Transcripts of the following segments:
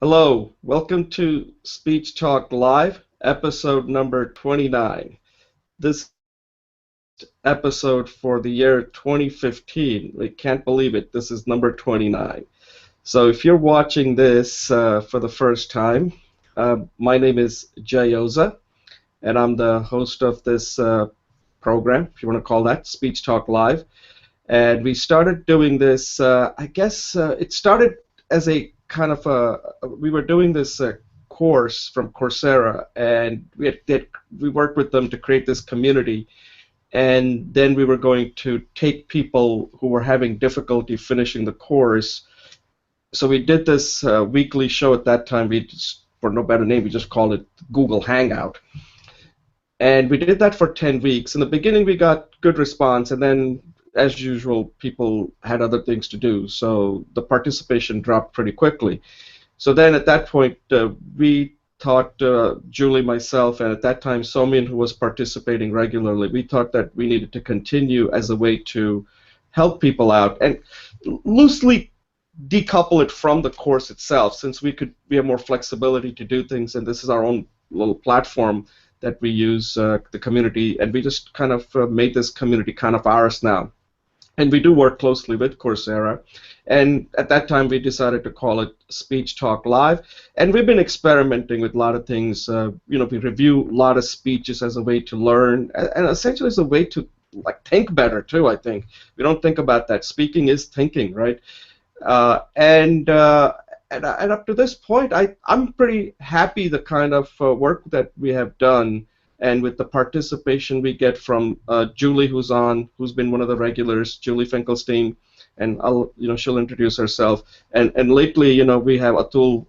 Hello, welcome to Speech Talk Live, episode number 29. This episode for the year 2015. We can't believe it. This is number 29. So if you're watching this for the first time, my name is Jay Oza, and I'm the host of this program, if you want to call that, Speech Talk Live. And we started doing this, it started as a kind of we were doing this course from Coursera, and we worked with them to create this community, and then we were going to take people who were having difficulty finishing the course. So we did this weekly show at that time. For no better name, we just called it Google Hangout. And we did that for 10 weeks. In the beginning, we got good response, and then, as usual, people had other things to do, so the participation dropped pretty quickly. So then at that point, we thought, Julie, myself, and at that time, Somin, who was participating regularly, we thought that we needed to continue as a way to help people out and loosely decouple it from the course itself, since we have more flexibility to do things, and this is our own little platform that we use, the community, and we just kind of made this community kind of ours now. And we do work closely with Coursera, and at that time we decided to call it Speech Talk Live, and we've been experimenting with a lot of things. We review a lot of speeches as a way to learn, and essentially as a way to think better too. I think we don't think about that. Speaking is thinking, right? And up to this point, I'm pretty happy the kind of work that we have done, and with the participation we get from Julie, who's been one of the regulars, Julie Finkelstein, and she'll introduce herself. And lately, we have Atul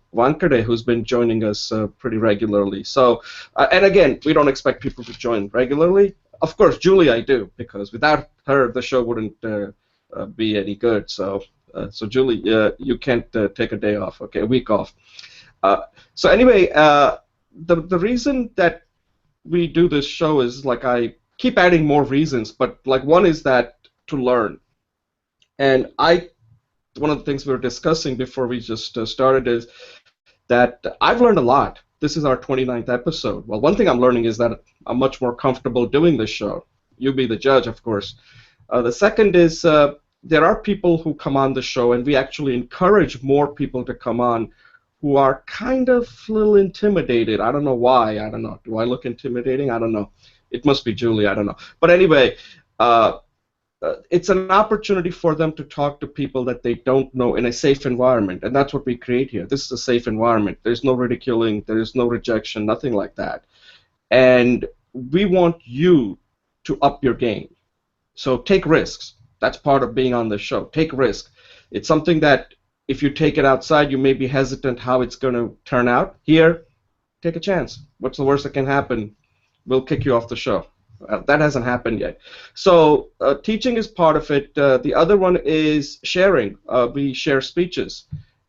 who's been joining us pretty regularly. So, and again, we don't expect people to join regularly. Of course, Julie, I do, because without her, the show wouldn't be any good. So Julie, you can't take a day off, okay, a week off. So anyway, the reason that we do this show is, I keep adding more reasons, but one is that to learn. And one of the things we were discussing before we just started is that I've learned a lot. This is our 29th episode. Well, one thing I'm learning is that I'm much more comfortable doing this show. You be the judge, of course. The second is there are people who come on the show, and we actually encourage more people to come on who are kind of a little intimidated. I don't know why. I don't know. Do I look intimidating? I don't know. It must be Julie. I don't know. But anyway, it's an opportunity for them to talk to people that they don't know in a safe environment, and that's what we create here. This is a safe environment. There's no ridiculing. There is no rejection, nothing like that. And we want you to up your game. So take risks. That's part of being on the show. Take risk. It's something that if you take it outside, you may be hesitant how it's going to turn out. Here, take a chance. What's the worst that can happen? We'll kick you off the show. That hasn't happened yet. So teaching is part of it. The other one is sharing. We share speeches.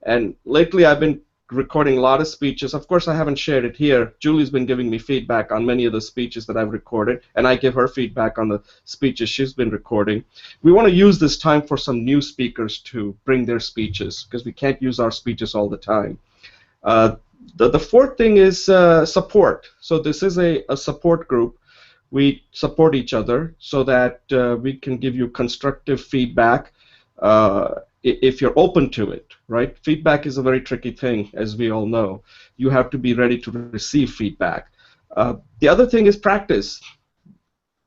And lately I've been recording a lot of speeches. Of course, I haven't shared it here. Julie's been giving me feedback on many of the speeches that I've recorded, and I give her feedback on the speeches she's been recording. We want to use this time for some new speakers to bring their speeches, because we can't use our speeches all the time. The fourth thing is support. So this is a support group. We support each other so that we can give you constructive feedback if you're open to it, right? Feedback is a very tricky thing, as we all know. You have to be ready to receive feedback. The other thing is practice.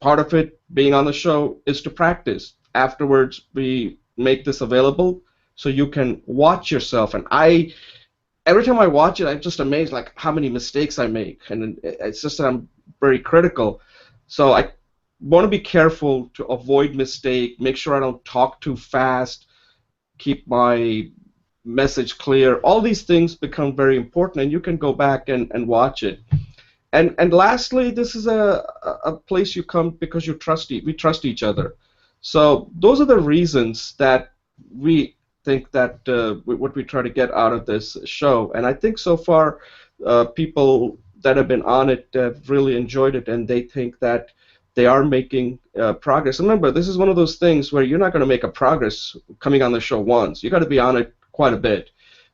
Part of it, being on the show, is to practice. Afterwards, we make this available so you can watch yourself. And every time I watch it, I'm just amazed how many mistakes I make. And it's just that I'm very critical. So I want to be careful to avoid mistake, make sure I don't talk too fast, keep my message clear. All these things become very important, and you can go back and watch it. And lastly, this is a place you come because we trust each other. So those are the reasons that we think that what we try to get out of this show. And I think so far people that have been on it have really enjoyed it, and they think that they are making progress. Remember, this is one of those things where you're not going to make a progress coming on the show once. You got to be on it quite a bit.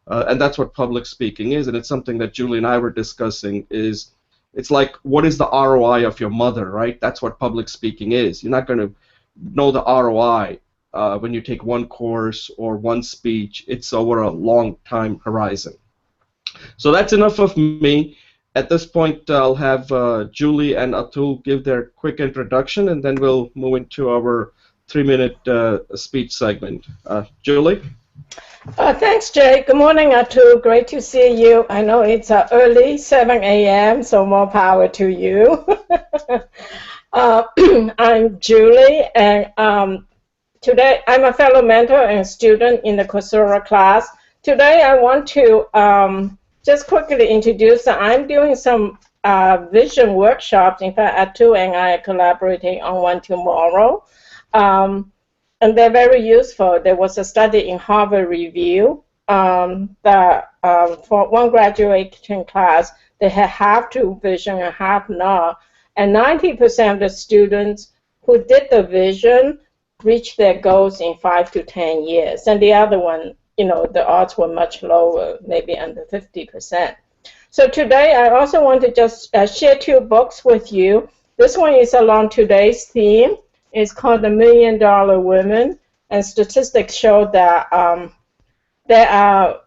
And that's what public speaking is, and it's something that Julie and I were discussing. It's like, what is the ROI of your mother, right? That's what public speaking is. You're not going to know the ROI when you take one course or one speech. It's over a long time horizon. So that's enough of me. At this point, I'll have Julie and Atul give their quick introduction, and then we'll move into our 3-minute speech segment. Julie? Thanks, Jay. Good morning, Atul. Great to see you. I know it's early, 7 a.m., so more power to you. I'm Julie, and today I'm a fellow mentor and student in the Coursera class. Today I want to just quickly introduce that I'm doing some vision workshops. In fact, Atul and I are collaborating on one tomorrow. And they're very useful. There was a study in Harvard Review that for one graduating class, they had half true vision and half not. And 90% of the students who did the vision reached their goals in 5 to 10 years. And the other one, the odds were much lower, maybe under 50%. So today, I also want to just share 2 books with you. This one is along today's theme. It's called The $1 Million Women, and statistics show that there are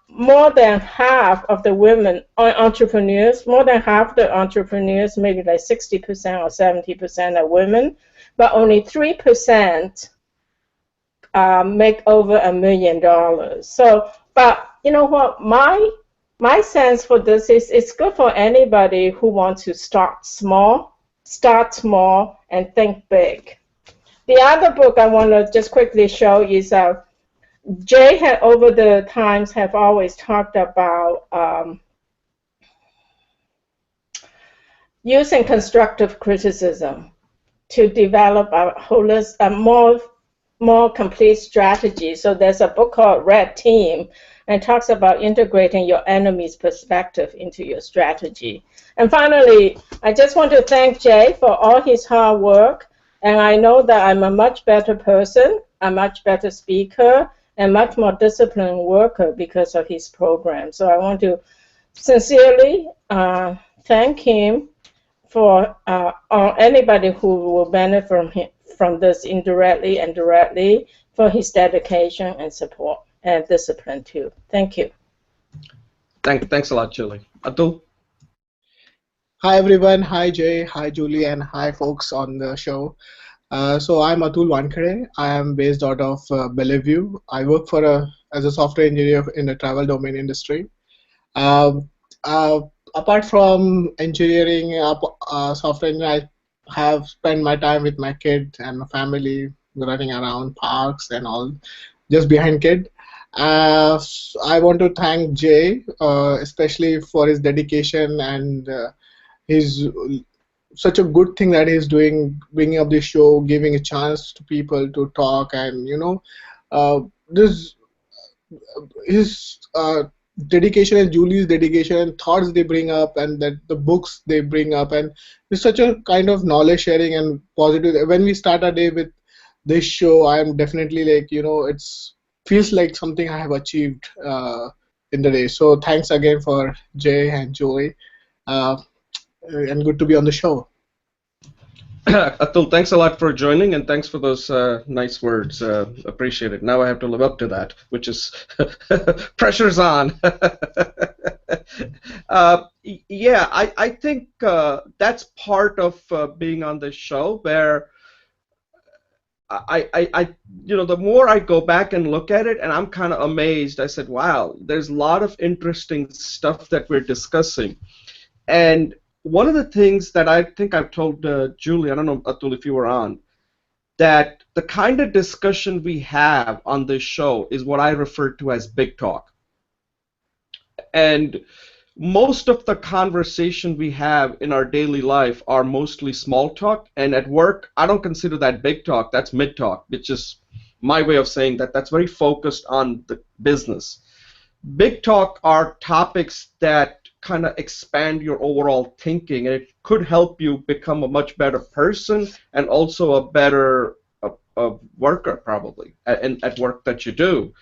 more than half of the women entrepreneurs, more than half the entrepreneurs, maybe like 60% or 70% are women, but only 3% make over $1 million. So, but you know what? My sense for this is it's good for anybody who wants to start small and think big. The other book I want to just quickly show is Jay had over the times have always talked about using constructive criticism to develop a more complete strategy. So there's a book called Red Team, and talks about integrating your enemy's perspective into your strategy. And finally, I just want to thank Jay for all his hard work, and I know that I'm a much better person, a much better speaker, and much more disciplined worker because of his program. So I want to sincerely thank him for anybody who will benefit from this indirectly and directly for his dedication and support. And discipline too. Thank you. Thanks a lot, Julie. Atul? Hi everyone, hi Jay, hi Julie, and hi folks on the show. So I'm Atul Wankhede. I am based out of Bellevue. I work as a software engineer in the travel domain industry. Apart from engineering, software engineering, I have spent my time with my kid and my family, running around parks and all, just behind kid. I want to thank Jay, especially for his dedication and his such a good thing that he's doing, bringing up this show, giving a chance to people to talk, and this his dedication and Julie's dedication and thoughts they bring up, and that the books they bring up, and it's such a kind of knowledge sharing and positive. When we start our day with this show, I am definitely it's feels like something I have achieved in the day. So thanks again for Jay and Joey, and good to be on the show. Atul, thanks a lot for joining, and thanks for those nice words. Appreciate it. Now I have to live up to that, which is pressure's on. Yeah, I think that's part of being on this show, where the more I go back and look at it, and I'm kind of amazed. I said, wow, there's a lot of interesting stuff that we're discussing. And one of the things that I think I've told Julie, I don't know, Atul, if you were on, that the kind of discussion we have on this show is what I refer to as big talk. And most of the conversation we have in our daily life are mostly small talk, and at work I don't consider that big talk. That's mid talk, which is my way of saying that that's very focused on the business. Big talk are topics that kind of expand your overall thinking, and it could help you become a much better person and also a better worker, probably, at work that you do.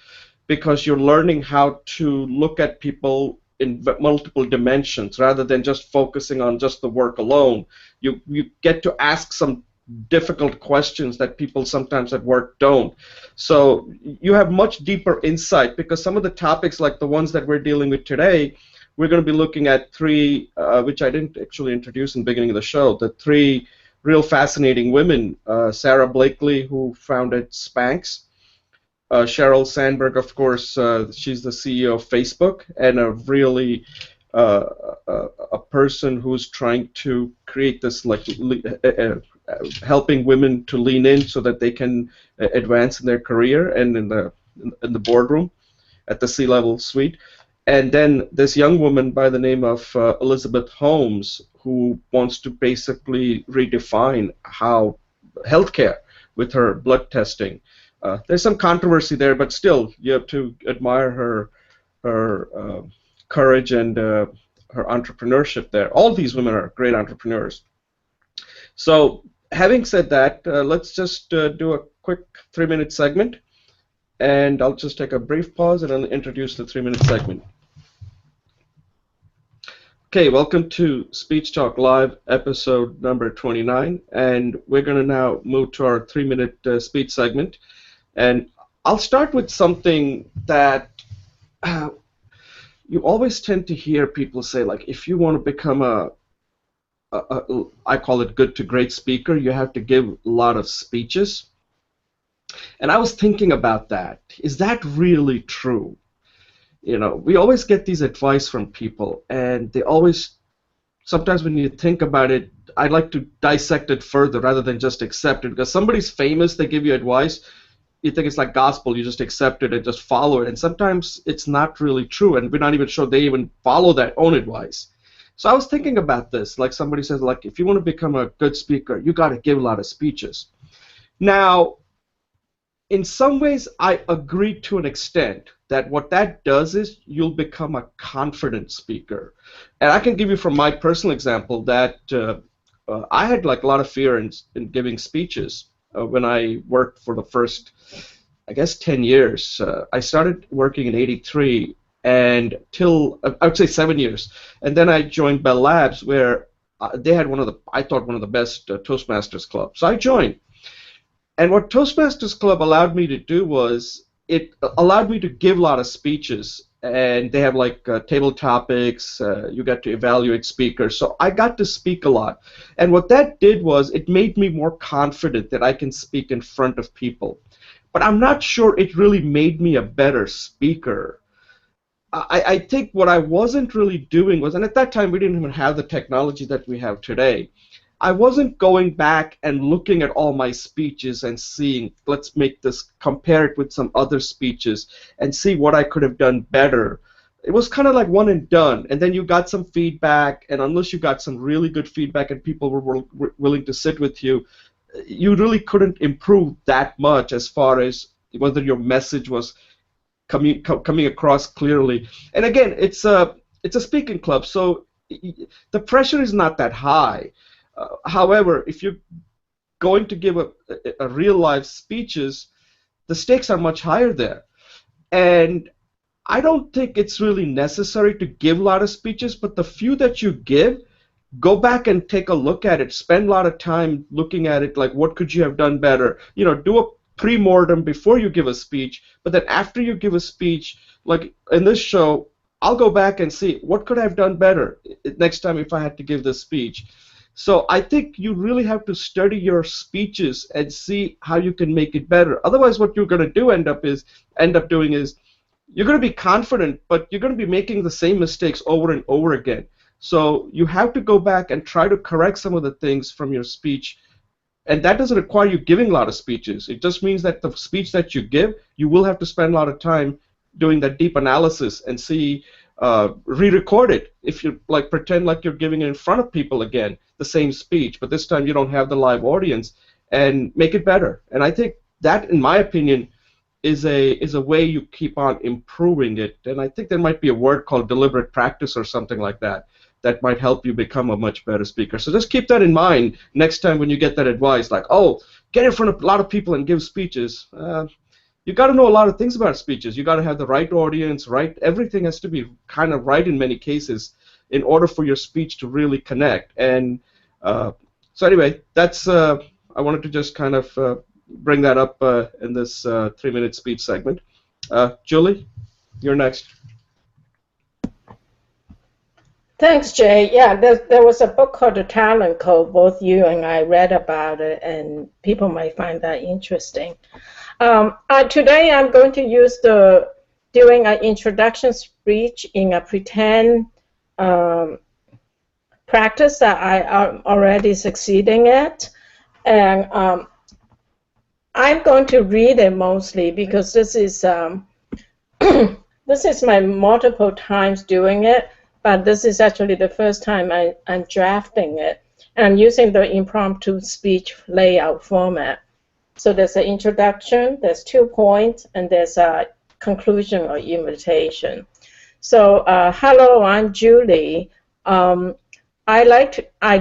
because you're learning how to look at people in multiple dimensions rather than just focusing on just the work alone. You get to ask some difficult questions that people sometimes at work don't. So you have much deeper insight because some of the topics like the ones that we're dealing with today, we're going to be looking at three, which I didn't actually introduce in the beginning of the show, the three real fascinating women. Sarah Blakely, who founded Spanx. Sheryl Sandberg, of course, she's the CEO of Facebook, and a really uh, a person who's trying to create this like helping women to lean in so that they can advance in their career and in the boardroom at the C-level suite. And then this young woman by the name of Elizabeth Holmes, who wants to basically redefine how healthcare with her blood testing. There's some controversy there, but still, you have to admire her courage and her entrepreneurship there. All these women are great entrepreneurs. So, having said that, let's just do a quick 3-minute segment, and I'll just take a brief pause and I'll introduce the 3-minute segment. Okay, welcome to Speech Talk Live, episode number 29, and we're going to now move to our 3-minute speech segment. And I'll start with something that you always tend to hear people say, like, if you want to become I call it good to great speaker, you have to give a lot of speeches. And I was thinking about that. Is that really true? You know, we always get these advice from people, and they always, sometimes when you think about it, I like to dissect it further rather than just accept it. Because somebody's famous, they give you advice, you think it's like gospel, you just accept it and just follow it. And sometimes it's not really true, and we're not even sure they even follow their own advice. So I was thinking about this, like somebody says, like, if you want to become a good speaker, you got to give a lot of speeches. Now, in some ways, I agree to an extent that what that does is you'll become a confident speaker. And I can give you from my personal example that I had like a lot of fear in giving speeches when I worked for the first, I guess, 10 years. I started working in '83 and till, I would say 7 years. And then I joined Bell Labs where they had I thought one of the best Toastmasters clubs. So I joined. And what Toastmasters Club allowed me to do was it allowed me to give a lot of speeches, and they have like table topics. You got to evaluate speakers, so I got to speak a lot. And what that did was it made me more confident that I can speak in front of people. But I'm not sure it really made me a better speaker. I think what I wasn't really doing was, and at that time we didn't even have the technology that we have today. I wasn't going back and looking at all my speeches and seeing, let's make this, compare it with some other speeches and see what I could have done better. It was kind of like one and done, and then you got some feedback, and unless you got some really good feedback and people were willing to sit with you, you really couldn't improve that much as far as whether your message was coming across clearly. And again, it's a speaking club, so the pressure is not that high. However, if you're going to give a real life speeches, the stakes are much higher there. And I don't think it's really necessary to give a lot of speeches, but the few that you give, go back and take a look at it. Spend a lot of time looking at it, like what could you have done better? You know, do a pre-mortem before you give a speech, but then after you give a speech, like in this show, I'll go back and see what could I have done better next time if I had to give this speech. So I think you really have to study your speeches and see how you can make it better. Otherwise, what you're going to do end up doing is you're going to be confident, but you're going to be making the same mistakes over and over again. So you have to go back and try to correct some of the things from your speech. And that doesn't require you giving a lot of speeches. It just means that the speech that you give, you will have to spend a lot of time doing that deep analysis and see, re-record it. If you like, pretend like you're giving it in front of people again, the same speech, but this time you don't have the live audience, and make it better. And I think that, in my opinion, is a way you keep on improving it. And I think there might be a word called deliberate practice or something like that that might help you become a much better speaker. So just keep that in mind next time when you get that advice, like, oh, get in front of a lot of people and give speeches. you got to know a lot of things about speeches. You got to have the right audience, right? Everything has to be kind of right in many cases in order for your speech to really connect. And so anyway, that's I wanted to just kind of bring that up in this 3-minute speech segment. Julie, you're next. Thanks, Jay. Yeah, there was a book called The Talent Code. Both you and I read about it, and people might find that interesting. Today I'm going to use doing an introduction speech in a pretend practice that I am already succeeding at. And I'm going to read it mostly because this is this is my multiple times doing it, but this is actually the first time I'm drafting it. And I'm using the impromptu speech layout format. So there's an introduction, there's 2 points, and there's a conclusion or invitation. So hello, I'm Julie. I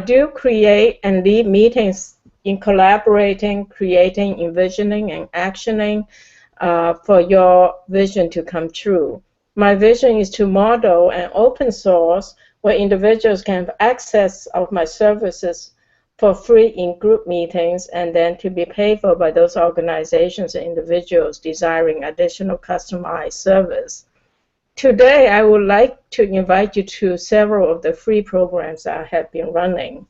do create and lead meetings in collaborating, creating, envisioning, and actioning for your vision to come true. My vision is to model an open source where individuals can have access of my services for free in group meetings, and then to be paid for by those organizations and individuals desiring additional customized service. Today, I would like to invite you to several of the free programs I have been running.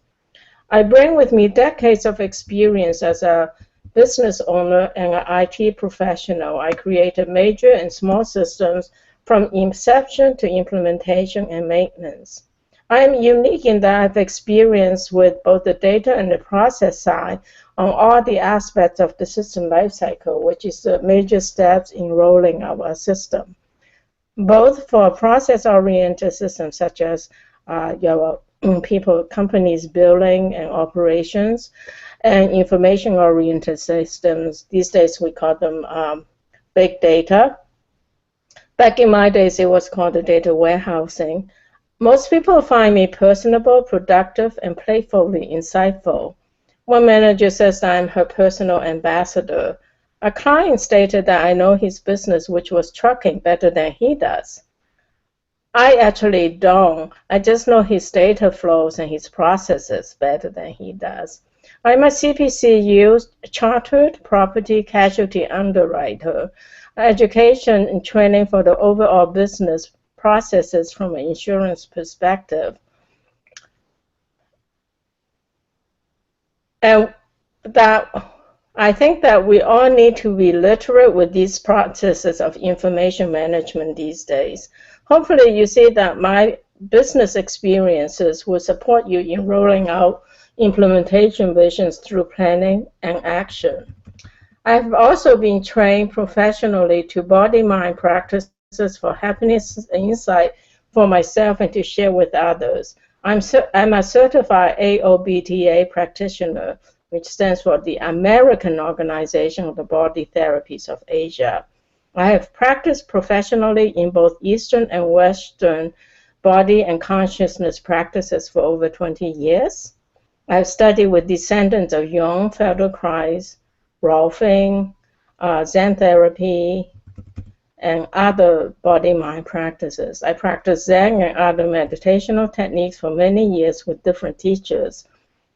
I bring with me decades of experience as a business owner and an IT professional. I created major and small systems from inception to implementation and maintenance. I am unique in that I have experience with both the data and the process side on all the aspects of the system lifecycle, which is the major steps in rolling out a system, both for process-oriented systems such as your companies' building and operations, and information-oriented systems. These days we call them big data. Back in my days, it was called the data warehousing. Most people find me personable, productive, and playfully insightful. One manager says that I'm her personal ambassador. A client stated that I know his business, which was trucking, better than he does. I actually don't. I just know his data flows and his processes better than he does. I'm a CPCU chartered property casualty underwriter. Education and training for the overall business processes from an insurance perspective. And that I think that we all need to be literate with these processes of information management these days. Hopefully you see that my business experiences will support you in rolling out implementation visions through planning and action. I've also been trained professionally to body-mind practices for happiness and insight for myself and to share with others. I'm a certified AOBTA practitioner, which stands for the American Organization of the Body Therapies of Asia. I have practiced professionally in both Eastern and Western body and consciousness practices for over 20 years. I've studied with descendants of Jung, Feldenkrais, Rolfing, Zen therapy, and other body-mind practices. I practiced Zen and other meditational techniques for many years with different teachers.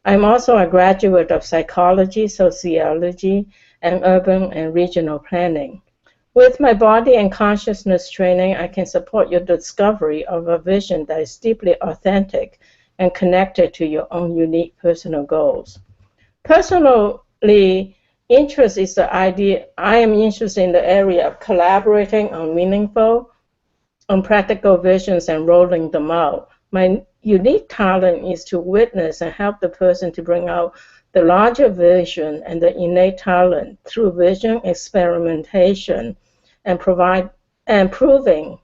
I'm also a graduate of psychology, sociology, and urban and regional planning. With my body and consciousness training, I can support your discovery of a vision that is deeply authentic and connected to your own unique personal goals. Personally, interest is the idea. I am interested in the area of collaborating on meaningful, on practical visions and rolling them out. My unique talent is to witness and help the person to bring out the larger vision and the innate talent through vision experimentation and proving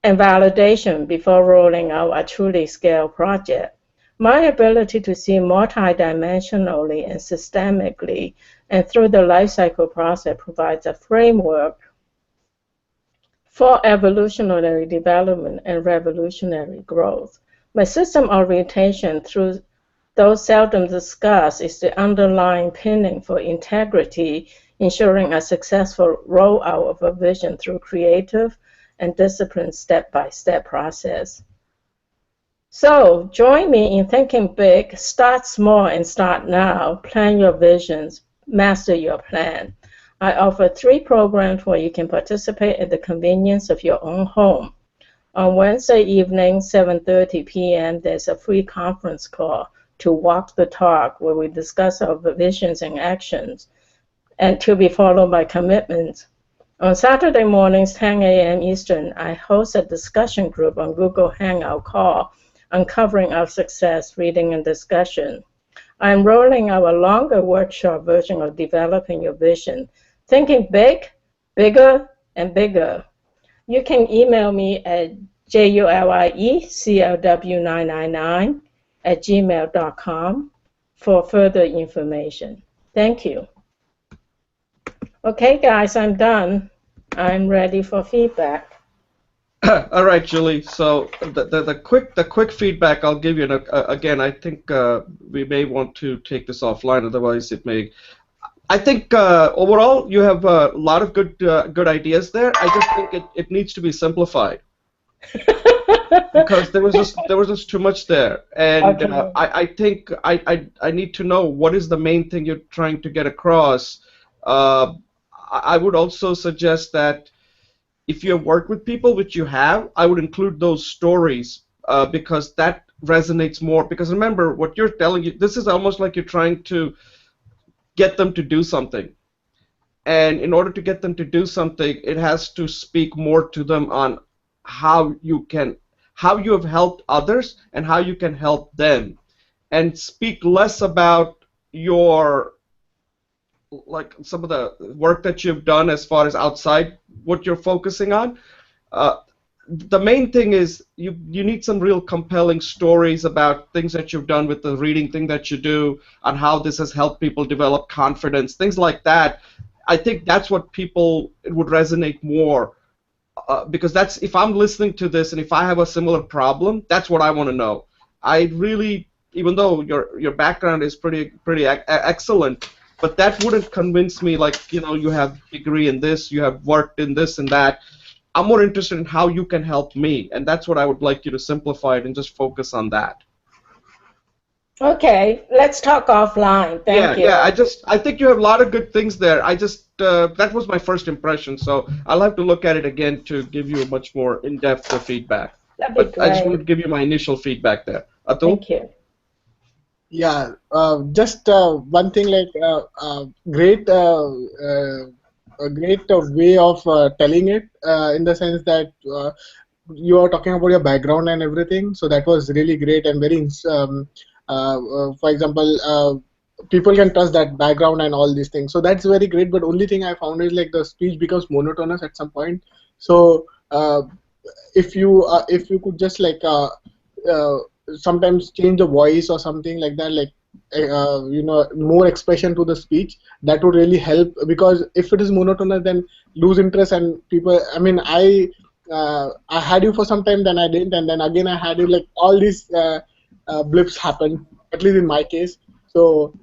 and validation before rolling out a truly scaled project. My ability to see multidimensionally and systemically and through the life cycle process provides a framework for evolutionary development and revolutionary growth. My system orientation, though seldom discussed, is the underlying pinning for integrity ensuring a successful rollout of a vision through creative and disciplined step-by-step process. So join me in thinking big, start small and start now, plan your visions, master your plan. I offer 3 programs where you can participate at the convenience of your own home. On Wednesday evening, 7:30 p.m., there's a free conference call to walk the talk where we discuss our visions and actions, and to be followed by commitments. On Saturday mornings, 10 a.m. Eastern, I host a discussion group on Google Hangout called Uncovering Our Success, Reading and Discussion. I'm rolling out a longer workshop version of Developing Your Vision, Thinking Big, Bigger, and Bigger. You can email me at julieclw999@gmail.com for further information. Thank you. Okay, guys, I'm done. I'm ready for feedback. All right, Julie. So the quick feedback I'll give you, and again, I think we may want to take this offline, otherwise it may. I think overall you have a lot of good ideas there. I just think it needs to be simplified because there was just too much there, and Okay. I think I need to know what is the main thing you're trying to get across. I would also suggest that if you have worked with people, which you have, I would include those stories because that resonates more. Because remember, what you're telling you, this is almost like you're trying to get them to do something. And in order to get them to do something, it has to speak more to them on how you have helped others and how you can help them. And speak less about your, like, some of the work that you've done as far as outside what you're focusing on. The main thing is you need some real compelling stories about things that you've done with the reading thing that you do, on how this has helped people develop confidence, things like that. I think that's what it would resonate more, because that's, if I'm listening to this and if I have a similar problem, that's what I want to know. I really, even though your background is pretty excellent, but that wouldn't convince me, like, you have degree in this, you have worked in this and that. I'm more interested in how you can help me, and that's what I would like you to simplify it and just focus on that. Okay, let's talk offline. Thank you. Yeah. I think you have a lot of good things there. That was my first impression, so I'll have to look at it again to give you a much more in-depth feedback. That'd be But I just wanted great. to give you my initial feedback there. Atul? Thank you. Yeah, just one thing, like great, a great way of telling it in the sense that you are talking about your background and everything. So that was really great and very, for example, people can trust that background and all these things. So that's very great. But only thing I found is like the speech becomes monotonous at some point. So if you could just like sometimes change the voice or something like that, like more expression to the speech, that would really help. Because if it is monotonous, then lose interest and people. I mean, I had you for some time, then I didn't, and then again I had you. Like all these blips happen, at least in my case. So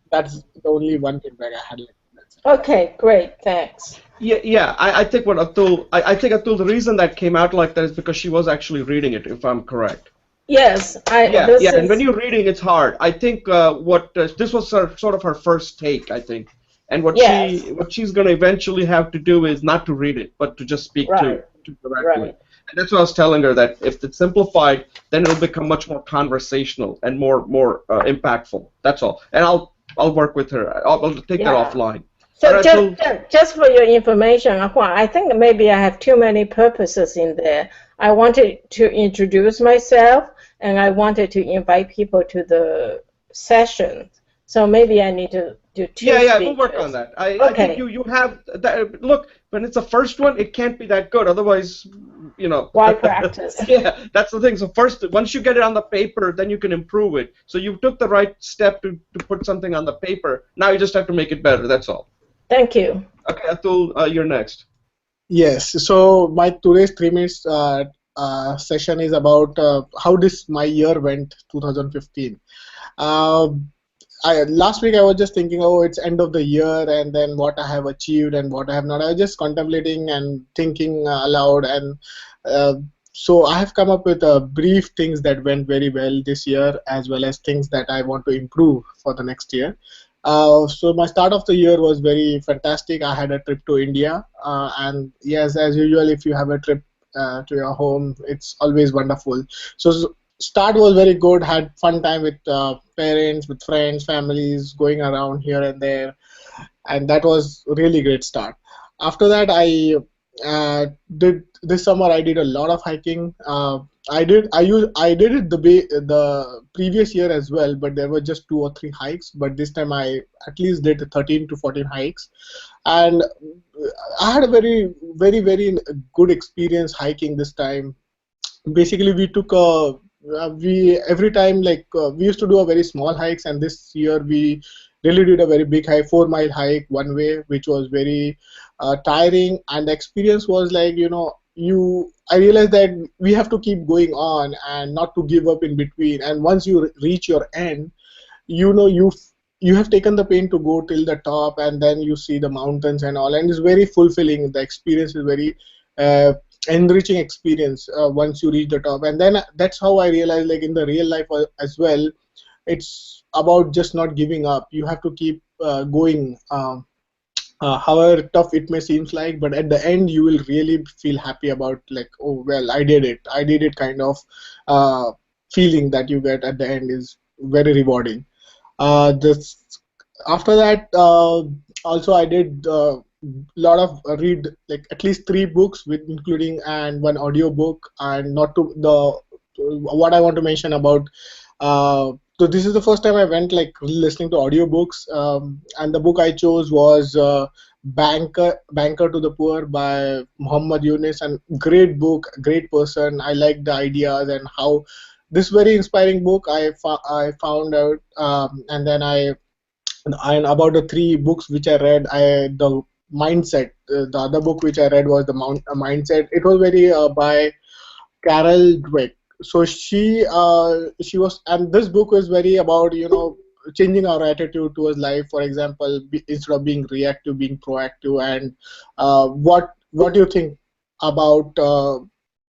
that's the only one feedback I had. Like, that's it. Okay, great. Thanks. Yeah. I think what Atul, I think Atul, the reason that came out like that is because she was actually reading it, if I'm correct. Yes, Yeah, and when you're reading, it's hard. I think this was sort of her first take, I think, and what Yes. she's going to eventually have to do is not to read it, but to just speak to directly. Right. And that's what I was telling her, that if it's simplified, then it'll become much more conversational and more impactful. That's all. And I'll work with her. I'll take that offline. So All right, just for your information, I think maybe I have too many purposes in there. I wanted to introduce myself, and I wanted to invite people to the session. So maybe I need to do two Yeah, speeches. we'll work on that. I think you have that. Look, when it's the first one, it can't be that good. Otherwise, Why practice? Yeah, that's the thing. So first, once you get it on the paper, then you can improve it. So you took the right step to put something on the paper. Now you just have to make it better. That's all. Thank you. Okay, Atul, you're next. Yes. So my today's 3 minutes session is about how my year went, 2015. last week I was just thinking, oh, it's end of the year, and then what I have achieved and what I have not. I was just contemplating and thinking aloud, and uh, so I have come up with brief things that went very well this year, as well as things that I want to improve for the next year. So my start of the year was very fantastic. I had a trip to India, and yes, as usual, if you have a trip to your home, it's always wonderful. So start was very good. Had fun time with parents, with friends, families, going around here and there, and that was really great start. After that, uh, did this summer. I did a lot of hiking. I did it the previous year as well, but there were just 2 or 3 hikes. But this time I at least did 13 to 14 hikes, and I had a very good experience hiking this time. Basically we took a we every time we used to do a very small hikes, and this year we really did a very big hike, 4 mile hike one way, which was very tiring, and the experience was like, you I realized that we have to keep going on and not to give up in between, and once you reach your end, you have taken the pain to go till the top, and then you see the mountains and all, and it's very fulfilling. The experience is very uh, enriching experience once you reach the top. And then that's how I realized, like in the real life as well, it's about just not giving up. You have to keep going, however tough it may seems like, but at the end you will really feel happy about, like, oh well, I did it kind of uh, feeling that you get at the end is very rewarding. This After that, also I did a lot of read, like at least 3 books, with including and one audio book. And not to the what I want to mention about. So this is the first time I went like listening to audiobooks, and the book I chose was Banker to the Poor by Muhammad Yunus, and great book, great person. I like the ideas and how this very inspiring book I found out, and then and about the 3 books which I read, the mindset. The other book which I read was the mindset. It was very by Carol Dweck. So she was, and this book is very about, changing our attitude towards life. For example, instead of being reactive, being proactive. And what do you think about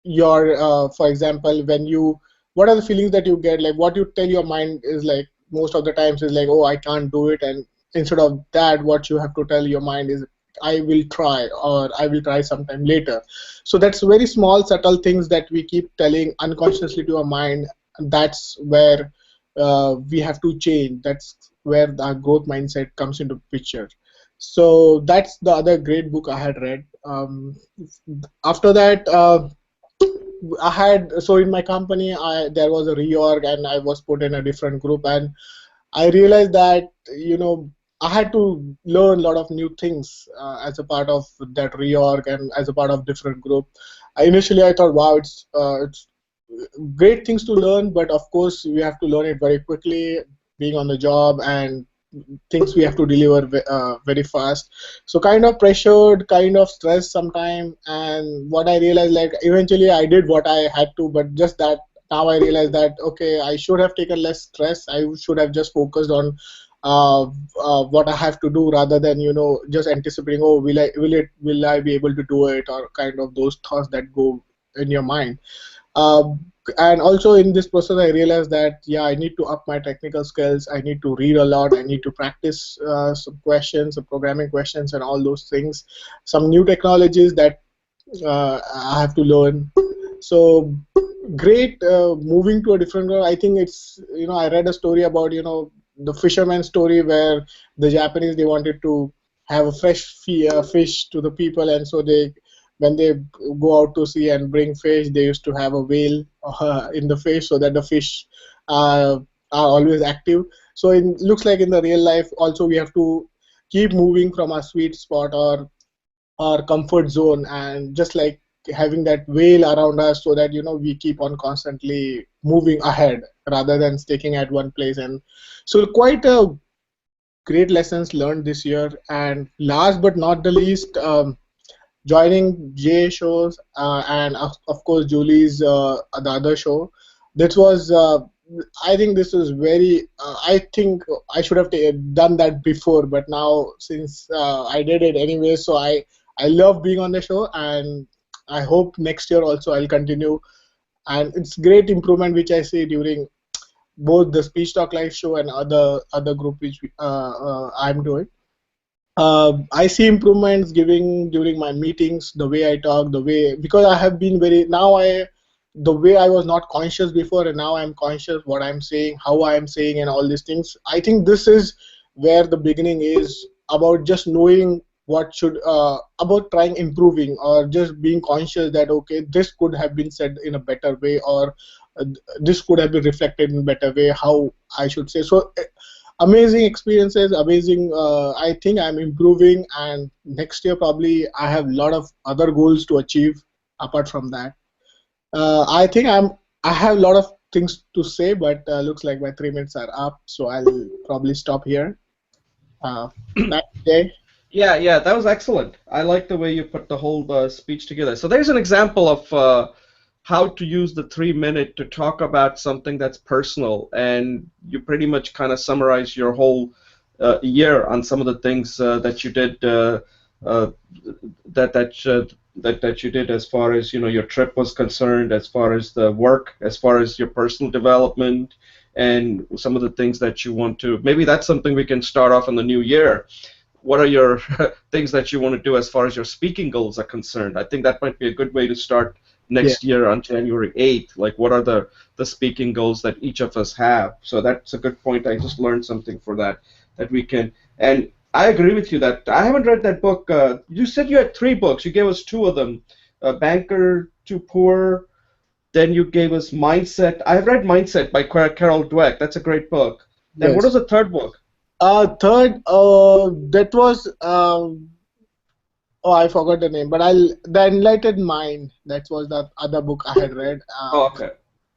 your, for example, when you, what are the feelings that you get? Like what you tell your mind is like most of the times is like, oh, I can't do it, and instead of that, what you have to tell your mind is, I will try, or I will try sometime later. So that's very small, subtle things that we keep telling unconsciously to our mind. And that's where we have to change. That's where the growth mindset comes into picture. So that's the other great book I had read. After that, I had, so in my company, there was a reorg, and I was put in a different group, and I realized that, I had to learn a lot of new things as a part of that reorg and as a part of different group. Initially, I thought, wow, it's great things to learn, but of course, we have to learn it very quickly, being on the job, and things we have to deliver very fast. So kind of pressured, kind of stressed sometime. And what I realized, like eventually I did what I had to, but just that now I realize that, okay, I should have taken less stress. I should have just focused on what I have to do, rather than, just anticipating, oh, will I be able to do it, or kind of those thoughts that go in your mind. And also in this process, I realized that, yeah, I need to up my technical skills. I need to read a lot. I need to practice some questions, some programming questions, and all those things. Some new technologies that I have to learn. So great, moving to a different world. I think it's, I read a story about, the fisherman story, where the Japanese, they wanted to have a fresh fish to the people, and so they, when they go out to sea and bring fish, they used to have a whale in the fish, so that the fish uh, are always active. So it looks like in the real life also we have to keep moving from our sweet spot, or our comfort zone, and just like having that whale around us, so that, we keep on constantly moving ahead rather than sticking at one place. And so quite a great lessons learned this year. And last but not the least, joining Jay shows, and of course Julie's the other show. This was I think this is very. I think I should have done that before, but now since I did it anyway, so I love being on the show, and I hope next year also I'll continue. And it's great improvement which I see during both the Speech Talk Live show and other group which I'm doing. I see improvements giving during my meetings, the way I talk, the way, because I have been very now I the way I was not conscious before, and now I'm conscious what I'm saying, how I'm saying, and all these things. I think this is where the beginning is about just knowing what should about trying improving, or just being conscious that okay, this could have been said in a better way, or this could have been reflected in a better way, how I should say. So amazing experiences, amazing. I think I'm improving, and next year probably I have a lot of other goals to achieve apart from that. I think I have a lot of things to say, but looks like my 3 minutes are up, so I'll probably stop here. Uh, Back to Jay. Yeah, yeah, that was excellent. I like the way you put the whole speech together. So there's an example of how to use the 3 minute to talk about something that's personal, and you pretty much kind of summarize your whole year on some of the things that you did uh, that that uh, that you did as far as your trip was concerned, as far as the work, as far as your personal development, and some of the things that you want to. Maybe that's something we can start off in the new year. What are your things that you want to do as far as your speaking goals are concerned? I think that might be a good way to start Yeah, next year on January 8th. Like, what are the speaking goals that each of us have? So that's a good point. I just learned something for that we can. And I agree with you that I haven't read that book. You said you had 3 books. You gave us 2 of them. Banker to Poor. Then you gave us Mindset. I've read Mindset by Carol Dweck. That's a great book. Then what yes. was the third book? Third, that was oh, I forgot the name, but The Enlightened Mind. That was the other book I had read. Oh, okay.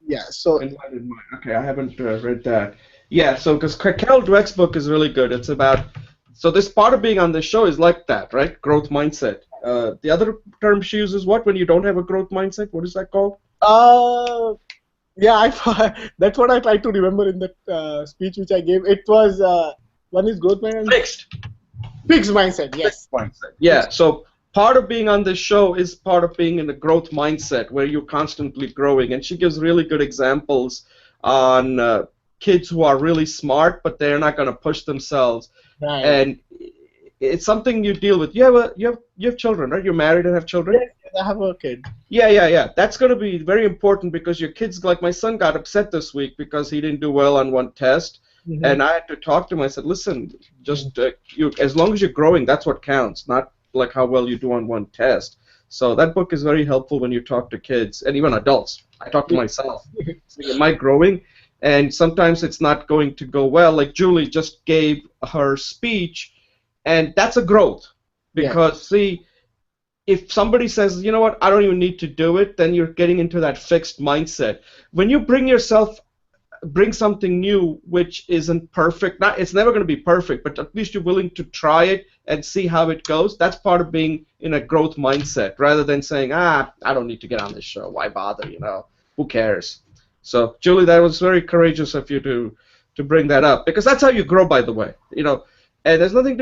Yeah, so Enlightened Mind. Okay, I haven't read that. Yeah, so because Carol Dweck's book is really good. It's about so this part of being on the show is like that, right? Growth mindset. The other term she uses what when you don't have a growth mindset? What is that called? uh, yeah, that's what I tried to remember in that speech which I gave. It was one is growth mindset, Fixed. fixed mindset. Yes, Fixed mindset. Yeah. fixed. So part of being on this show is part of being in the growth mindset where you're constantly growing. And she gives really good examples on kids who are really smart, but they're not going to push themselves. Right. And it's something you deal with. You have children, right? You're married and have children. Yes, yes, I have a kid. Yeah, yeah, yeah. That's going to be very important because your kids, like my son, got upset this week because he didn't do well on one test, Hmm. and I had to talk to him. I said, "Listen, just as long as you're growing, that's what counts, not like how well you do on one test." So that book is very helpful when you talk to kids and even adults. I talk to myself. Saying, am I growing? And sometimes it's not going to go well. Like Julie just gave her speech, and that's a growth Yeah. because see if somebody says, you know what, I don't even need to do it, then you're getting into that fixed mindset. When you bring something new which isn't perfect, not it's never going to be perfect, but at least you're willing to try it and see how it goes. That's part of being in a growth mindset rather than saying, I don't need to get on this show. Why bother, Who cares? So, Julie, that was very courageous of you to bring that up because that's how you grow, by the way. And there's nothing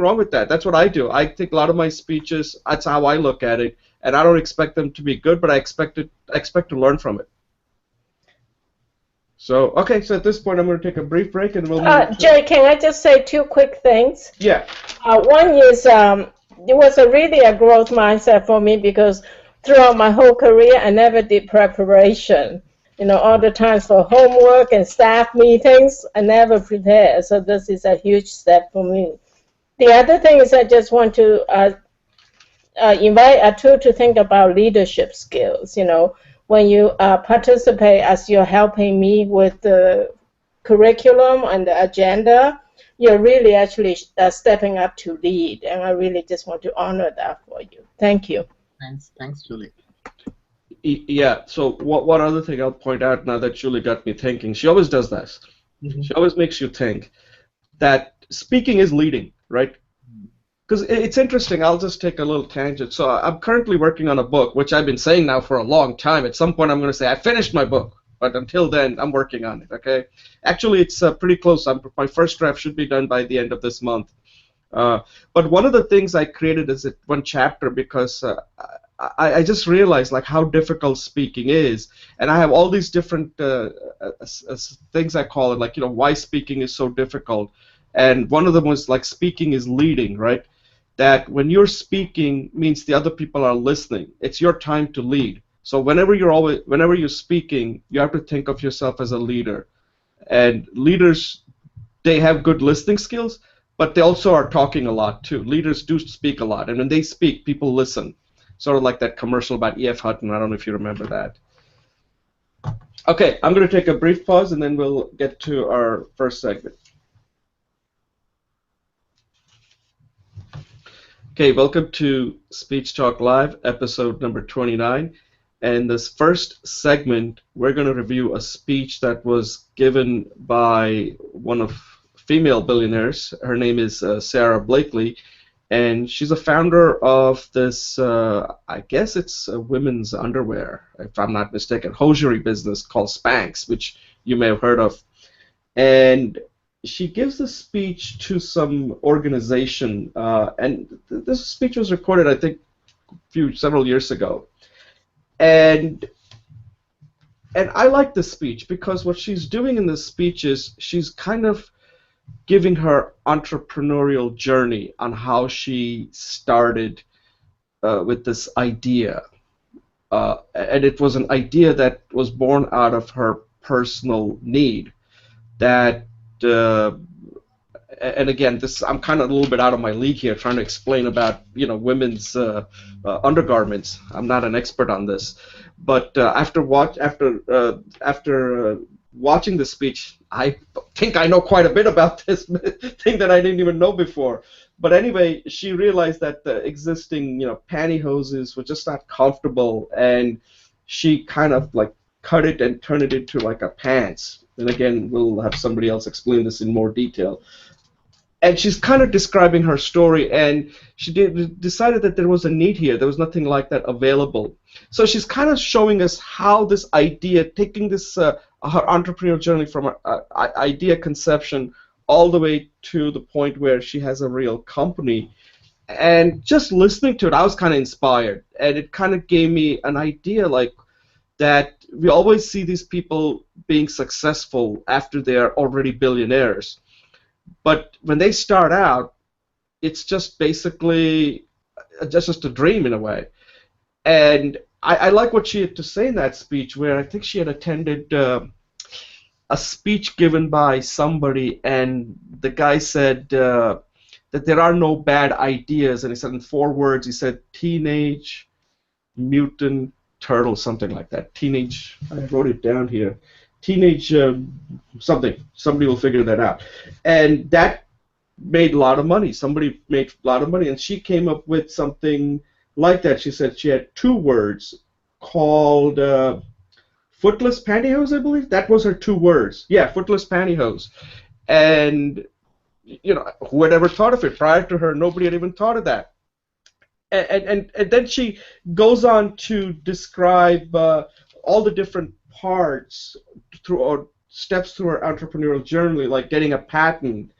wrong with that. That's what I do. I take a lot of my speeches. That's how I look at it, and I don't expect them to be good, but I expect to learn from it. So okay, so at this point, I'm going to take a brief break, and we'll move. Jay, can I just say 2 quick things? Yeah. One is it was really a growth mindset for me because throughout my whole career, I never did preparation. All the times for homework and staff meetings, I never prepared. So this is a huge step for me. The other thing is I just want to invite Atul to think about leadership skills. When you participate as you're helping me with the curriculum and the agenda, you're really actually stepping up to lead, and I really just want to honor that for you. Thank you. Thanks, Julie. Yeah. So one other thing I'll point out now that Julie got me thinking. She always does this. Hmm. She always makes you think that speaking is leading, right? Because it's interesting. I'll just take a little tangent. So I'm currently working on a book, which I've been saying now for a long time. At some point, I'm going to say I finished my book. But until then, I'm working on it. Okay. Actually, it's pretty close. My first draft should be done by the end of this month. Uh, but one of the things I created is one chapter because I just realized like how difficult speaking is, and I have all these different things I call it, like why speaking is so difficult, and one of them was like speaking is leading, right? That when you're speaking means the other people are listening. It's your time to lead. So whenever you're speaking, you have to think of yourself as a leader, and leaders, they have good listening skills, but they also are talking a lot too. Leaders do speak a lot, and when they speak, people listen. Sort of like that commercial about E.F. Hutton. I don't know if you remember that. Okay, I'm going to take a brief pause, and then we'll get to our first segment. Okay, welcome to Speech Talk Live, episode number 29. And this first segment, we're going to review a speech that was given by one of female billionaires. Her name is Sarah Blakely, and she's a founder of this, I guess it's women's underwear, if I'm not mistaken, hosiery business called Spanx, which you may have heard of. And she gives a speech to some organization, and this speech was recorded, I think, several years ago. And I like this speech because what she's doing in this speech is she's kind of giving her entrepreneurial journey on how she started with this idea. And it was an idea that was born out of her personal need that and again, I'm kind of a little bit out of my league here, trying to explain about women's undergarments. I'm not an expert on this, but after watching the speech, I think I know quite a bit about this thing that I didn't even know before. But anyway, she realized that the existing pantyhoses were just not comfortable, and she kind of like cut it and turned it into like a pants. And again, we'll have somebody else explain this in more detail. And she's kind of describing her story, and she decided that there was a need here. There was nothing like that available. So she's kind of showing us how this idea, taking this her entrepreneurial journey from idea conception all the way to the point where she has a real company. And just listening to it, I was kind of inspired, and it kind of gave me an idea like that we always see these people being successful after they are already billionaires. But when they start out, it's just basically just a dream in a way. And I like what she had to say in that speech, where I think she had attended a speech given by somebody, and the guy said that there are no bad ideas. And he said in 4 words, he said, Teenage Mutant Turtle, something like that. I wrote it down here. Teenage something. Somebody will figure that out. And that made a lot of money. Somebody made a lot of money, and she came up with something like that. She said she had 2 words called footless pantyhose, I believe. That was her 2 words. Yeah, footless pantyhose. And who had ever thought of it? Prior to her, nobody had even thought of that. And then she goes on to describe all the different parts or steps through her entrepreneurial journey, like getting a patent,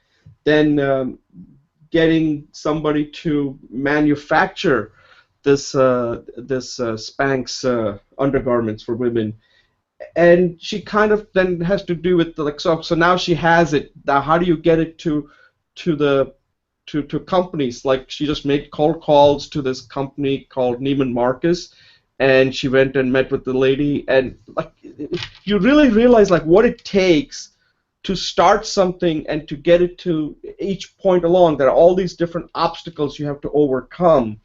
then getting somebody to manufacture this Spanx undergarments for women, and she kind of then has to do with so now she has it. Now how do you get it to companies? Like she just made cold calls to this company called Neiman Marcus, and she went and met with the lady, and like you really realize like what it takes to start something and to get it to each point along. There are all these different obstacles you have to overcome,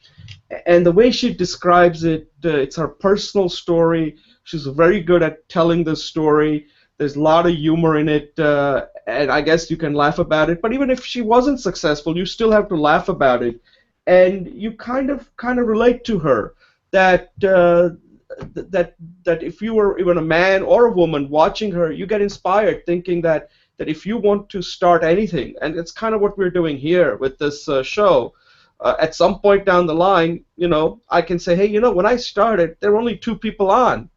and the way she describes it, it's her personal story. She's very good at telling the story. There's a lot of humor in it, and I guess you can laugh about it. But even if she wasn't successful, you still have to laugh about it, and you kind of relate to her. That if you were even a man or a woman watching her, you get inspired, thinking that if you want to start anything, and it's kind of what we're doing here with this show. At some point down the line, I can say, hey, when I started, there were only 2 people on.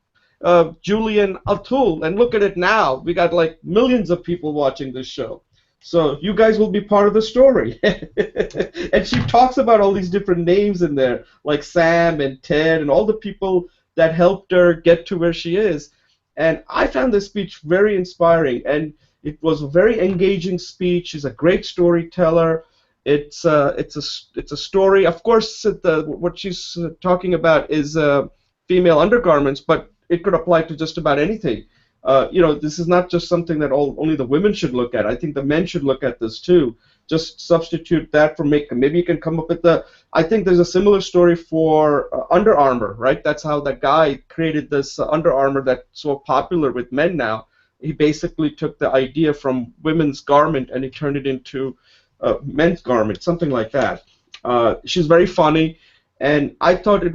Julie and Atul, and look at it now. We got like millions of people watching this show. So you guys will be part of the story. And she talks about all these different names in there, like Sam and Ted and all the people that helped her get to where she is. And I found this speech very inspiring, and it was a very engaging speech. She's a great storyteller. It's a story. Of course, what she's talking about is female undergarments, but it could apply to just about anything. This is not just something that only the women should look at. I think the men should look at this too. Just substitute that for makeup. Maybe you can come up with I think there's a similar story for Under Armour, right? That's how that guy created this Under Armour that's so popular with men now. He basically took the idea from women's garment and he turned it into men's garment, something like that. She's very funny, and I thought this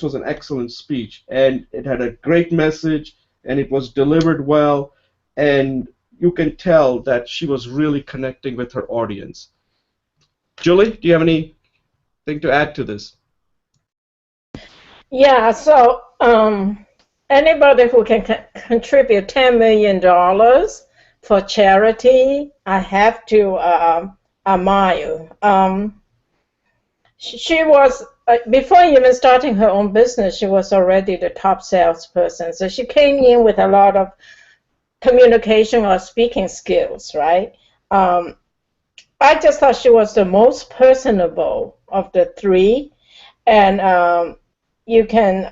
was an excellent speech, and it had a great message, and it was delivered well, and you can tell that she was really connecting with her audience. Julie, do you have anything to add to this? Yeah, so anybody who can contribute $10 million for charity, I have to admire. She was, before even starting her own business, she was already the top salesperson. So she came in with a lot of communication or speaking skills, right? I just thought she was the most personable of the three. And you can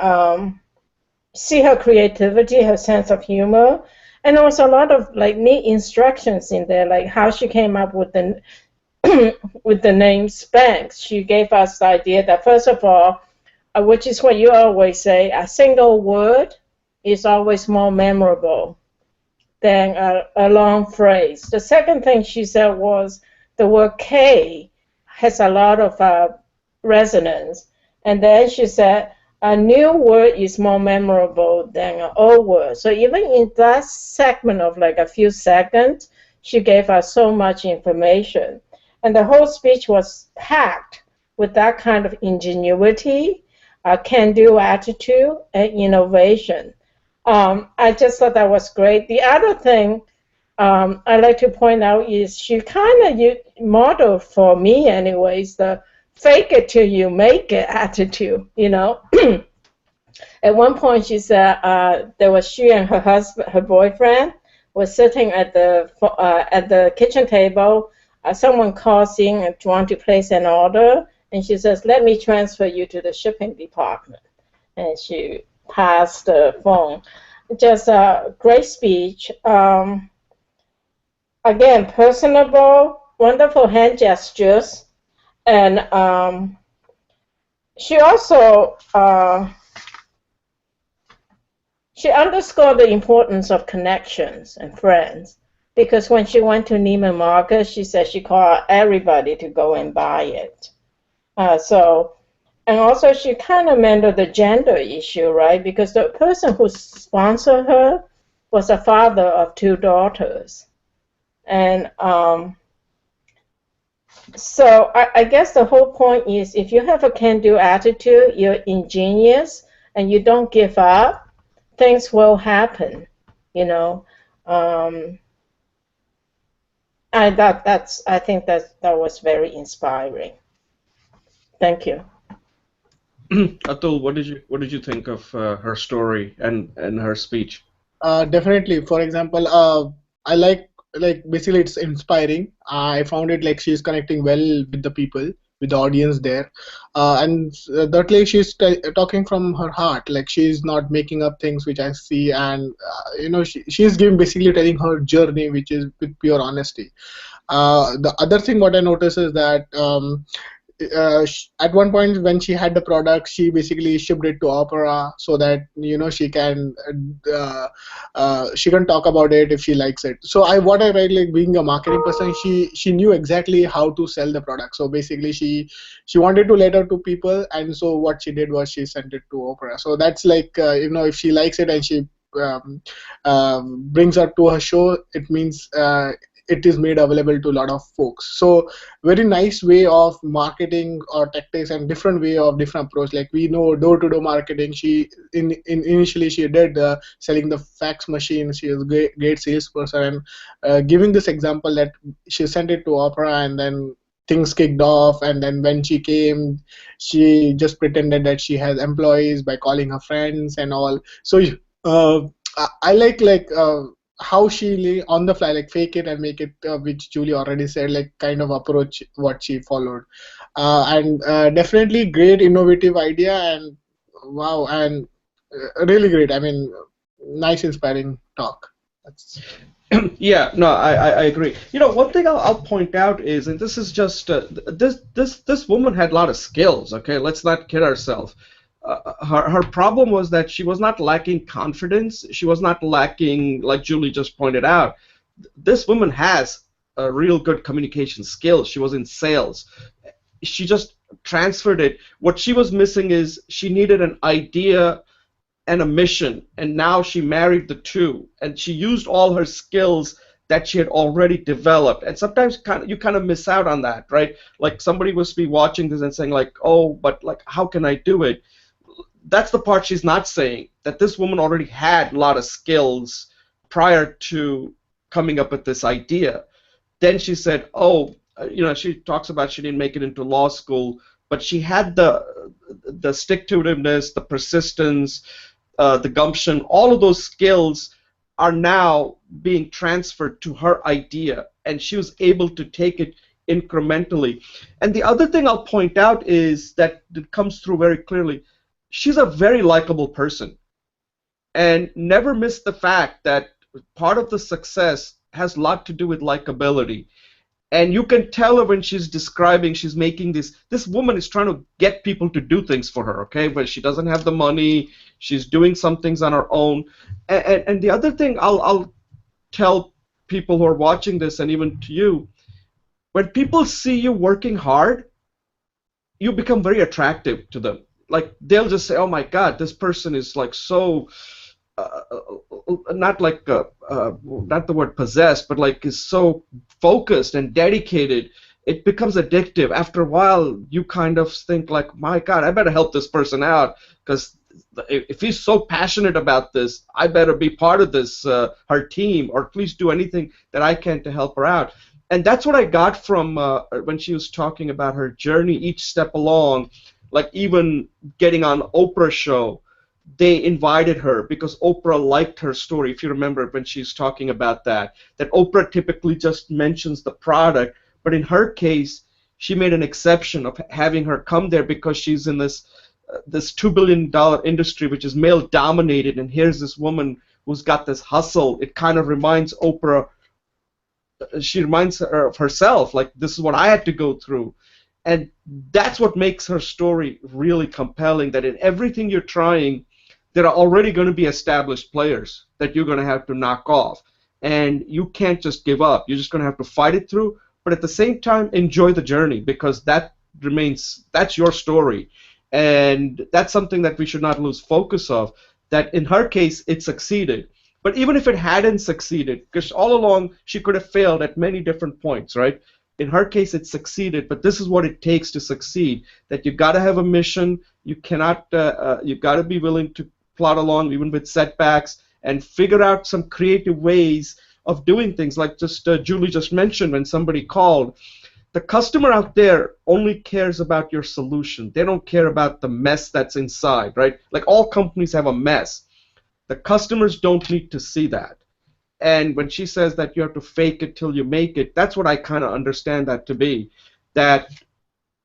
see her creativity, her sense of humor, and also a lot of like neat instructions in there, like how she came up with the with the name Spanx. She gave us the idea that first of all, which is what you always say, a single word is always more memorable than a long phrase. The second thing she said was the word K has a lot of resonance. And then she said, a new word is more memorable than an old word. So even in that segment of like a few seconds, she gave us so much information. And the whole speech was packed with that kind of ingenuity, can-do attitude, and innovation. I just thought that was great. The other thing I'd like to point out is she kind of modeled for me anyways, the fake it till you make it attitude, At one point she said there was she and her husband, her boyfriend, was sitting at the kitchen table. Someone calls in and wants to place an order, and she says, let me transfer you to the shipping department. And she passed the phone. Just a great speech. Again, personable, wonderful hand gestures. And she also she underscored the importance of connections and friends, because when she went to Neiman Marcus, she said she called everybody to go and buy it. And also she kind of mentioned the gender issue, right? Because the person who sponsored her was a father of 2 daughters. And so I guess the whole point is if you have a can-do attitude, you're ingenious, and you don't give up, things will happen, I think that was very inspiring. Thank you. Atul, what did you think of her story and her speech? Definitely. For example, I like basically it's inspiring. I found it like she's connecting well with the people, with the audience there, and thirdly she's talking from her heart. Like she's not making up things which I see, and she's giving basically telling her journey, which is with pure honesty. The other thing what I noticed is that at one point when she had the product, she basically shipped it to Opera so that she can talk about it if she likes it. So what I read, like being a marketing person, she knew exactly how to sell the product. So basically she wanted to let out to people, and so what she did was she sent it to Opera. So that's like if she likes it and she brings her to her show, it means it is made available to a lot of folks. So very nice way of marketing or tactics and different way of different approach. Like we know door-to-door marketing. She initially she did selling the fax machine. She was a great salesperson. And giving this example that she sent it to Opera and then things kicked off, and then when she came, she just pretended that she has employees by calling her friends and all. So I like how she on the fly, like fake it and make it, which Julie already said, like kind of approach what she followed, and definitely great innovative idea, and wow, and really great. I mean, nice inspiring talk. That's... Yeah, no, I agree. You know, one thing I'll point out is, and this is just this woman had a lot of skills. Okay, let's not kid ourselves. Her problem was that she was not lacking confidence. She was not lacking, like Julie just pointed out. This woman has a real good communication skills. She was in sales. She just transferred it. What she was missing is she needed an idea and a mission, and now she married the two, and she used all her skills that she had already developed. And sometimes you kind of miss out on that, right? Like somebody must be watching this and saying like, oh, but like how can I do it? That's the part she's not saying, that this woman already had a lot of skills prior to coming up with this idea. Then she said, oh, you know, she talks about she didn't make it into law school, but she had the stick-to-itiveness, the persistence, the gumption. All of those skills are now being transferred to her idea, and she was able to take it incrementally. And the other thing I'll point out is that it comes through very clearly. She's a very likable person, and never miss the fact that part of the success has a lot to do with likability. And you can tell her when she's describing, she's making this woman is trying to get people to do things for her, okay? But she doesn't have the money. She's doing some things on her own. And the other thing I'll tell people who are watching this, and even to you, when people see you working hard, you become very attractive to them. Like they'll just say, oh my God, this person is like so, not like not the word possessed, but like is so focused and dedicated. It becomes addictive. After a while, you kind of think like, my God, I better help this person out, because if he's so passionate about this, I better be part of this, her team, or please do anything that I can to help her out. And that's what I got from when she was talking about her journey each step along, like even getting on Oprah's show. They invited her because Oprah liked her story. If you remember when she's talking about that Oprah typically just mentions the product, but in her case, she made an exception of having her come there because she's in this $2 billion industry, which is male dominated, and here's this woman who's got this hustle. It kind of reminds Oprah, she reminds her of herself, like this is what I had to go through. And that's what makes her story really compelling, that in everything you're trying, there are already going to be established players that you're going to have to knock off. And you can't just give up. You're just going to have to fight it through, but at the same time, enjoy the journey, because that's your story. And that's something that we should not lose focus of, that in her case, it succeeded. But even if it hadn't succeeded, because all along she could have failed at many different points, right? In her case, it succeeded, but this is what it takes to succeed. That you got to have a mission. You cannot. You got to be willing to plod along even with setbacks and figure out some creative ways of doing things. Like just Julie just mentioned when somebody called. The customer out there only cares about your solution. They don't care about the mess that's inside, right? Like all companies have a mess. The customers don't need to see that. And when she says that you have to fake it till you make it, that's what I kind of understand that to be. That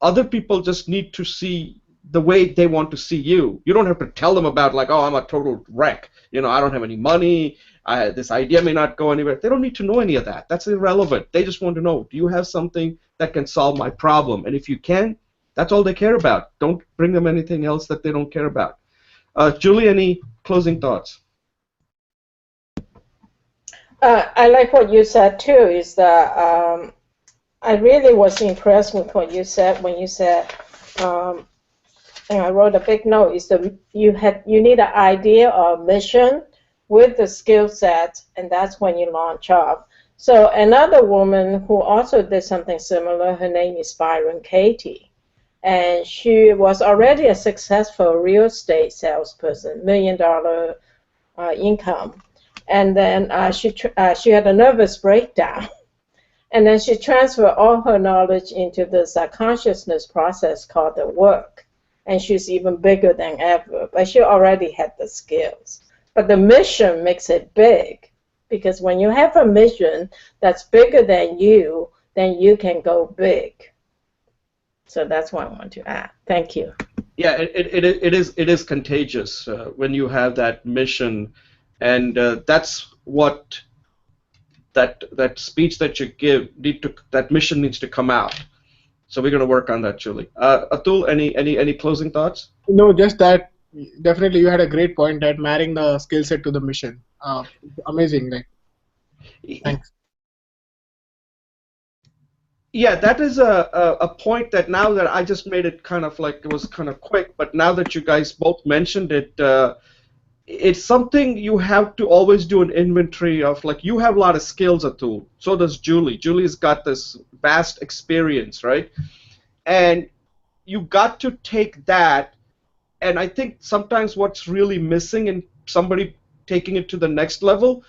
other people just need to see the way they want to see you. You don't have to tell them about like, oh, I'm a total wreck. You know, I don't have any money. This idea may not go anywhere. They don't need to know any of that. That's irrelevant. They just want to know, do you have something that can solve my problem? And if you can, that's all they care about. Don't bring them anything else that they don't care about. Julie, any closing thoughts? I like what you said too. Is that I really was impressed with what you said when you said, and I wrote a big note. Is that you need an idea or a mission with the skill set, and that's when you launch off. So another woman who also did something similar, her name is Byron Katie, and she was already a successful real estate salesperson, $1 million income, and then she had a nervous breakdown, and then she transferred all her knowledge into this consciousness process called the work, and she's even bigger than ever. But she already had the skills, but the mission makes it big, because when you have a mission that's bigger than you, then you can go big. So that's what I want to add. Thank you. Yeah, it is contagious when you have that mission, and that's what that speech that you give that mission needs to come out. So we're going to work on that, Julie. Atul, any closing thoughts? No, just that definitely you had a great point that marrying the skill set to the mission. Amazing. Like, thanks. Yeah, that is a point that now that I just made it kind of like it was kind of quick, but now that you guys both mentioned it, it's something you have to always do an inventory of. Like, you have a lot of skills, Atul. So does Julie. Julie's got this vast experience, right? And you got to take that. And I think sometimes what's really missing in somebody taking it to the next level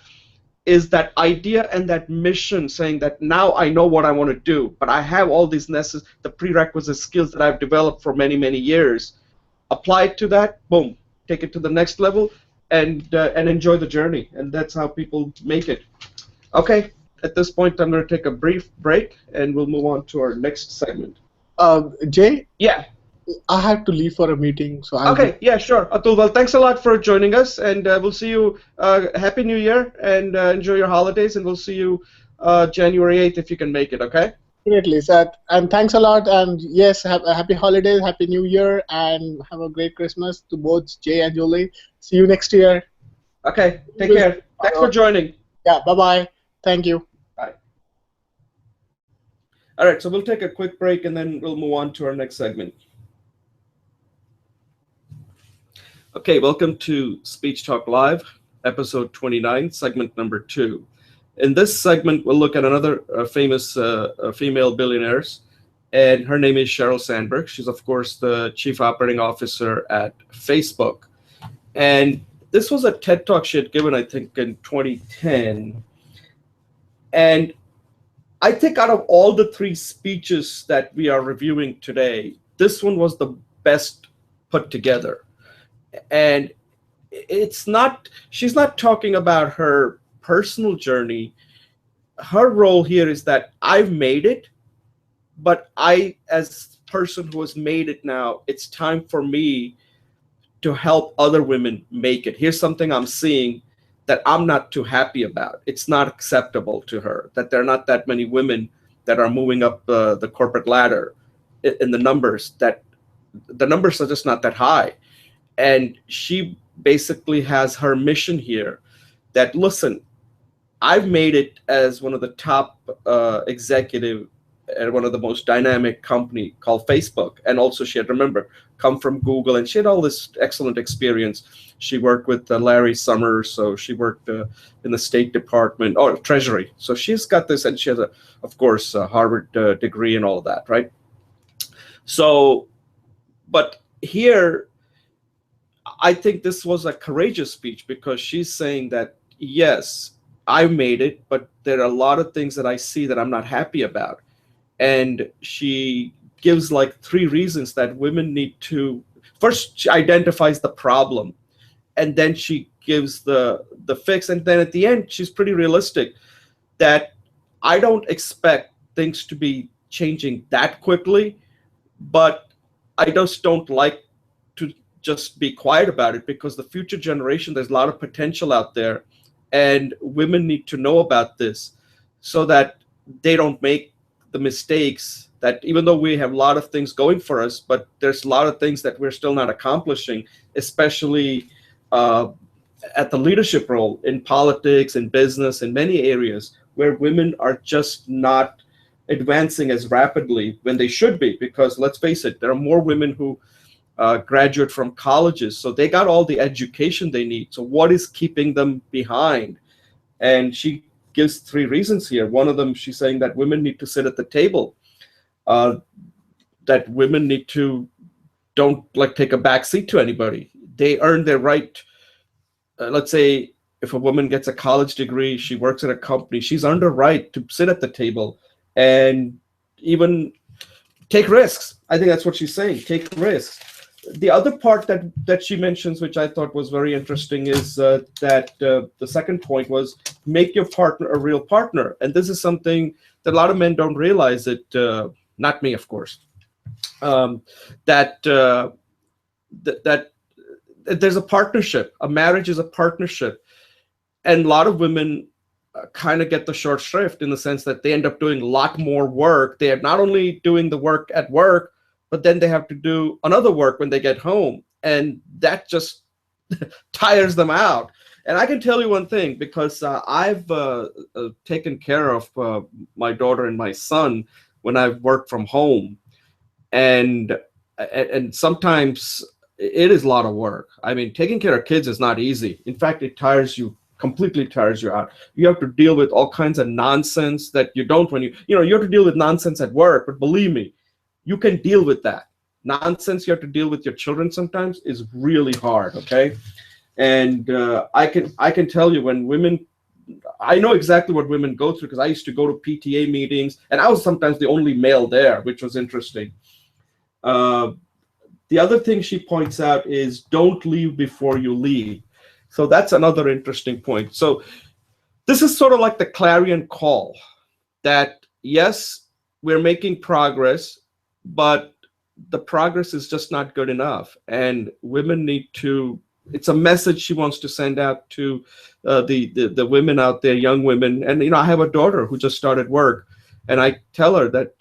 is that idea and that mission, saying that now I know what I want to do, but I have all these the prerequisite skills that I've developed for many, many years. Apply it to that, boom, take it to the next level, and enjoy the journey. And that's how people make it. Okay, at this point, I'm going to take a brief break, and we'll move on to our next segment. Jay, Yeah. I have to leave for a meeting, so Okay, yeah, sure. Atul, well, thanks a lot for joining us, and we'll see you. Happy New Year, and enjoy your holidays, and we'll see you January 8th if you can make it, okay? definitely, Seth. And thanks a lot. And yes, have a happy holidays, happy New Year, and have a great Christmas to both Jay and Julie. See you next year. Okay, take care. Thanks for joining. Yeah, bye-bye. Thank you. Bye. All right, so we'll take a quick break, and then we'll move on to our next segment. Okay, welcome to Speech Talk Live, episode 29, segment number 2. In this segment, we'll look at another famous female billionaire, and her name is Sheryl Sandberg. She's, of course, the chief operating officer at Facebook. And this was a TED Talk she had given, I think, in 2010. And I think out of all the 3 speeches that we are reviewing today, this one was the best put together. And she's not talking about her personal journey. Her role here is that I've made it, but I, as a person who has made it now, it's time for me to help other women make it. Here's something I'm seeing that I'm not too happy about. It's not acceptable to her that there are not that many women that are moving up the corporate ladder in the numbers, that the numbers are just not that high. And she basically has her mission here that, listen, I've made it as one of the top executive at one of the most dynamic company called Facebook. And also she had, remember, come from Google, and she had all this excellent experience. She worked with Larry Summers, so she worked in the State Department or Treasury. So she's got this, and she has, of course, a Harvard degree and all of that, right? So, but here, I think this was a courageous speech because she's saying that, yes, I made it, but there are a lot of things that I see that I'm not happy about. And she gives like 3 reasons that women need to, first she identifies the problem, and then she gives the fix. And then at the end, she's pretty realistic that I don't expect things to be changing that quickly, but I just don't like to just be quiet about it, because the future generation, there's a lot of potential out there, and women need to know about this so that they don't make the mistakes that, even though we have a lot of things going for us, but there's a lot of things that we're still not accomplishing, especially at the leadership role in politics and business and many areas where women are just not advancing as rapidly when they should be. Because let's face it, there are more women who graduate from colleges, so they got all the education they need. So what is keeping them behind? And she gives three reasons here. One of them, she's saying that women need to sit at the table, uh, that women need to don't like take a back seat to anybody. They earn their right. Let's say if a woman gets a college degree, she works at a company, she's earned her right to sit at the table and even take risks. I think that's what she's saying. Take risks. The other part that she mentions, which I thought was very interesting, is that the second point was make your partner a real partner, and this is something that a lot of men don't realize. It not me, of course. Um, that that there's a partnership. A marriage is a partnership, and a lot of women kind of get the short shrift in the sense that they end up doing a lot more work. They are not only doing the work at work, but then they have to do another work when they get home, and that just tires them out. And I can tell you one thing, because I've taken care of my daughter and my son when I've worked from home, and sometimes it is a lot of work. I mean, taking care of kids is not easy. In fact, it completely tires you out. You have to deal with all kinds of nonsense that you don't when you have to deal with nonsense at work, but believe me, you can deal with that. Nonsense you have to deal with your children sometimes is really hard, okay? And I can tell you, when women, I know exactly what women go through, because I used to go to PTA meetings, and I was sometimes the only male there, which was interesting. Uh, the other thing she points out is don't leave before you lead. So that's another interesting point. So this is sort of like the clarion call that, yes, we're making progress, but the progress is just not good enough. And women need to, it's a message she wants to send out to the women out there, young women. And, I have a daughter who just started work, and I tell her that,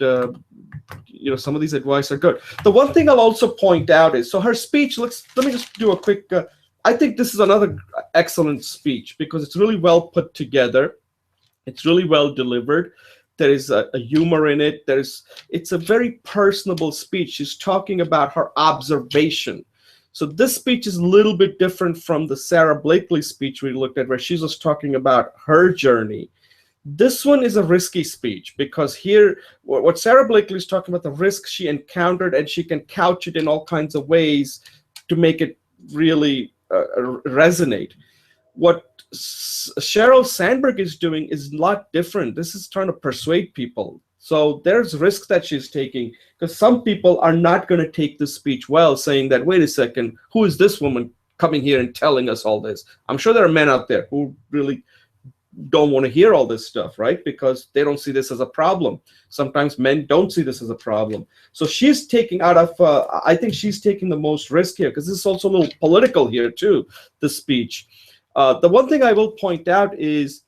some of these advice are good. The one thing I'll also point out is, so her speech, let me just do a quick, I think this is another excellent speech because it's really well put together. It's really well delivered. There is a humor in it. It's a very personable speech. She's talking about her observation. So this speech is a little bit different from the Sarah Blakely speech we looked at, where she's just talking about her journey. This one is a risky speech because here, what Sarah Blakely is talking about, the risks she encountered, and she can couch it in all kinds of ways to make it really resonate. What Sheryl Sandberg is doing is a lot different. This is trying to persuade people. So there's risks that she's taking, because some people are not going to take this speech well, saying that, wait a second, who is this woman coming here and telling us all this? I'm sure there are men out there who really don't want to hear all this stuff, right? Because they don't see this as a problem. Sometimes men don't see this as a problem. So she's taking out of, I think she's taking the most risk here, because this is also a little political here too, the speech. The one thing I will point out is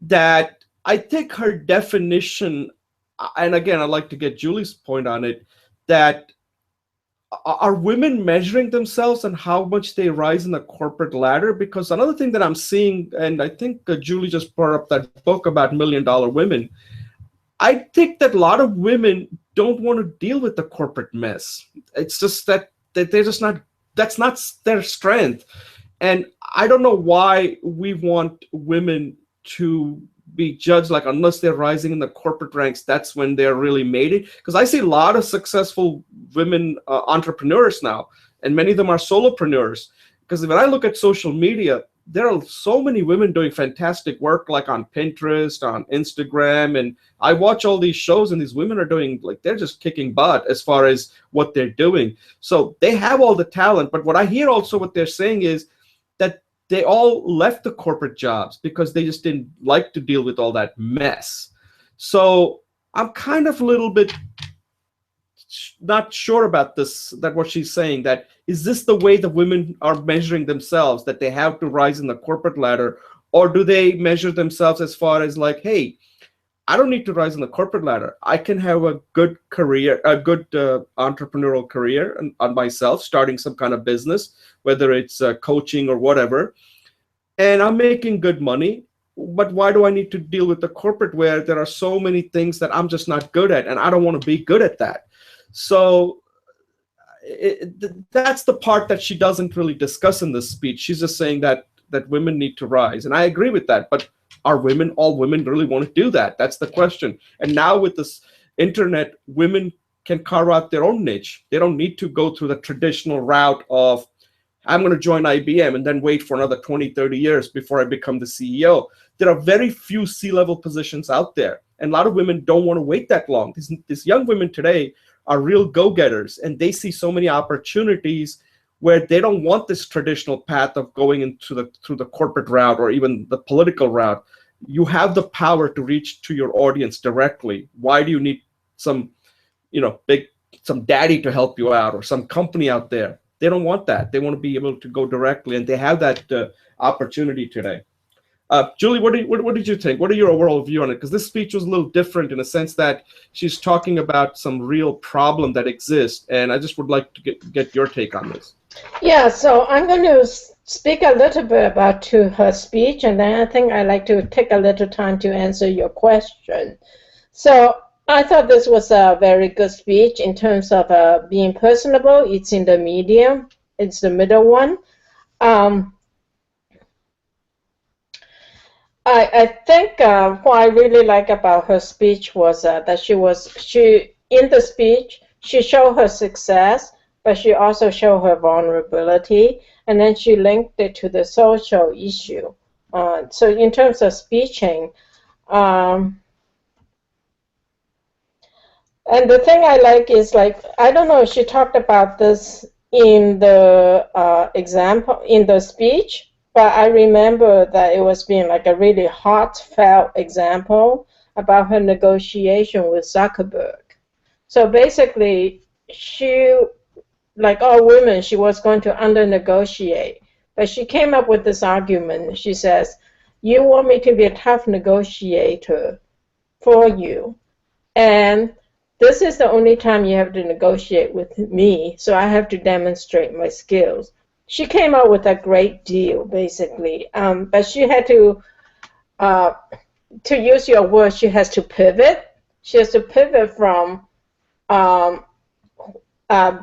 that I think her definition, and again, I'd like to get Julie's point on it, that are women measuring themselves and how much they rise in the corporate ladder? Because another thing that I'm seeing, and I think Julie just brought up that book about $1 Million Women, I think that a lot of women don't want to deal with the corporate mess. It's just that they're just not, that's not their strength. And I don't know why we want women to be judged like, unless they're rising in the corporate ranks, that's when they're really made it. Because I see a lot of successful women entrepreneurs now, and many of them are solopreneurs. Because when I look at social media, there are so many women doing fantastic work, like on Pinterest, on Instagram, and I watch all these shows, and these women are doing, like, they're just kicking butt as far as what they're doing. So they have all the talent, but what I hear also what they're saying is that they all left the corporate jobs because they just didn't like to deal with all that mess. So I'm kind of a little bit not sure about this, that what she's saying, that is this the way the women are measuring themselves, that they have to rise in the corporate ladder, or do they measure themselves as far as like, hey, I don't need to rise in the corporate ladder. I can have a good career, a good entrepreneurial career on myself, starting some kind of business, whether it's coaching or whatever, and I'm making good money. But why do I need to deal with the corporate where there are so many things that I'm just not good at, and I don't want to be good at that? So that's the part that she doesn't really discuss in this speech. She's just saying that women need to rise, and I agree with that. But Are all women really want to do that? That's the question. And now with this internet, women can carve out their own niche. They don't need to go through the traditional route of, I'm going to join IBM and then wait for another 20, 30 years before I become the CEO. There are very few C-level positions out there. And a lot of women don't want to wait that long. These young women today are real go-getters, and they see so many opportunities where they don't want this traditional path of going through the corporate route or even the political route. You have the power to reach to your audience directly. Why do you need some, some daddy to help you out or some company out there? They don't want that. They want to be able to go directly, and they have that opportunity today. Julie, what did you think? What are your overall view on it? Because this speech was a little different in a sense that she's talking about some real problem that exists, and I just would like to get your take on this. Yeah, so I'm going to speak a little bit about to her speech, and then I think I'd like to take a little time to answer your question. So I thought this was a very good speech in terms of being personable. It's in the medium. It's the middle one. I think what I really like about her speech was that she in the speech she showed her success, but she also showed her vulnerability, and then she linked it to the social issue. So in terms of speeching, and the thing I like is, like, I don't know if she talked about this in the example in the speech, but I remember that it was being like a really heartfelt example about her negotiation with Zuckerberg. So basically, she, like all women, she was going to under-negotiate. But she came up with this argument. She says, you want me to be a tough negotiator for you, and this is the only time you have to negotiate with me, so I have to demonstrate my skills. She came up with a great deal, basically, but she had to use your words, she has to pivot. She has to pivot from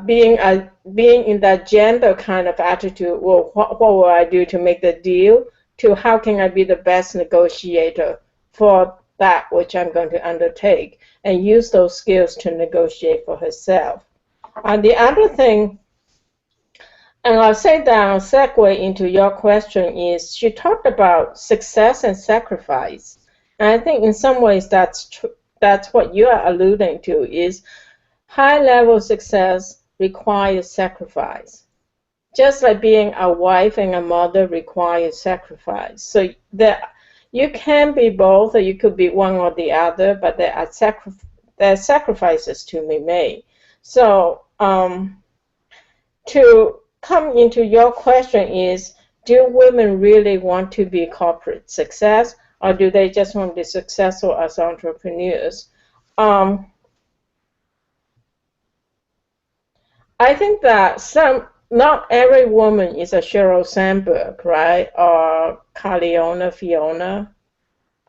being in that gender kind of attitude, well, what will I do to make the deal, to how can I be the best negotiator for that which I'm going to undertake, and use those skills to negotiate for herself. The other thing, and I'll say that I'll segue into your question, is she talked about success and sacrifice. And I think in some ways that's what you are alluding to, is high-level success requires sacrifice. Just like being a wife and a mother requires sacrifice. So you can be both, or you could be one or the other, but there are sacrifices to be made. So to come into your question is, do women really want to be corporate success, or do they just want to be successful as entrepreneurs? I think that not every woman is a Sheryl Sandberg, right, or Carleona Fiona.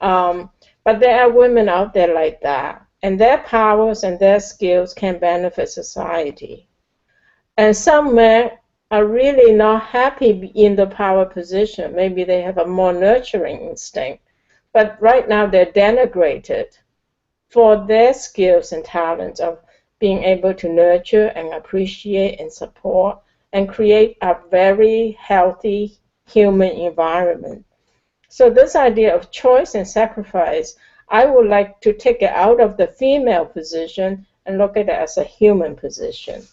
But there are women out there like that, and their powers and their skills can benefit society. And some men are really not happy in the power position. Maybe they have a more nurturing instinct, but right now they're denigrated for their skills and talents of being able to nurture and appreciate and support and create a very healthy human environment. So this idea of choice and sacrifice, I would like to take it out of the female position and look at it as a human position.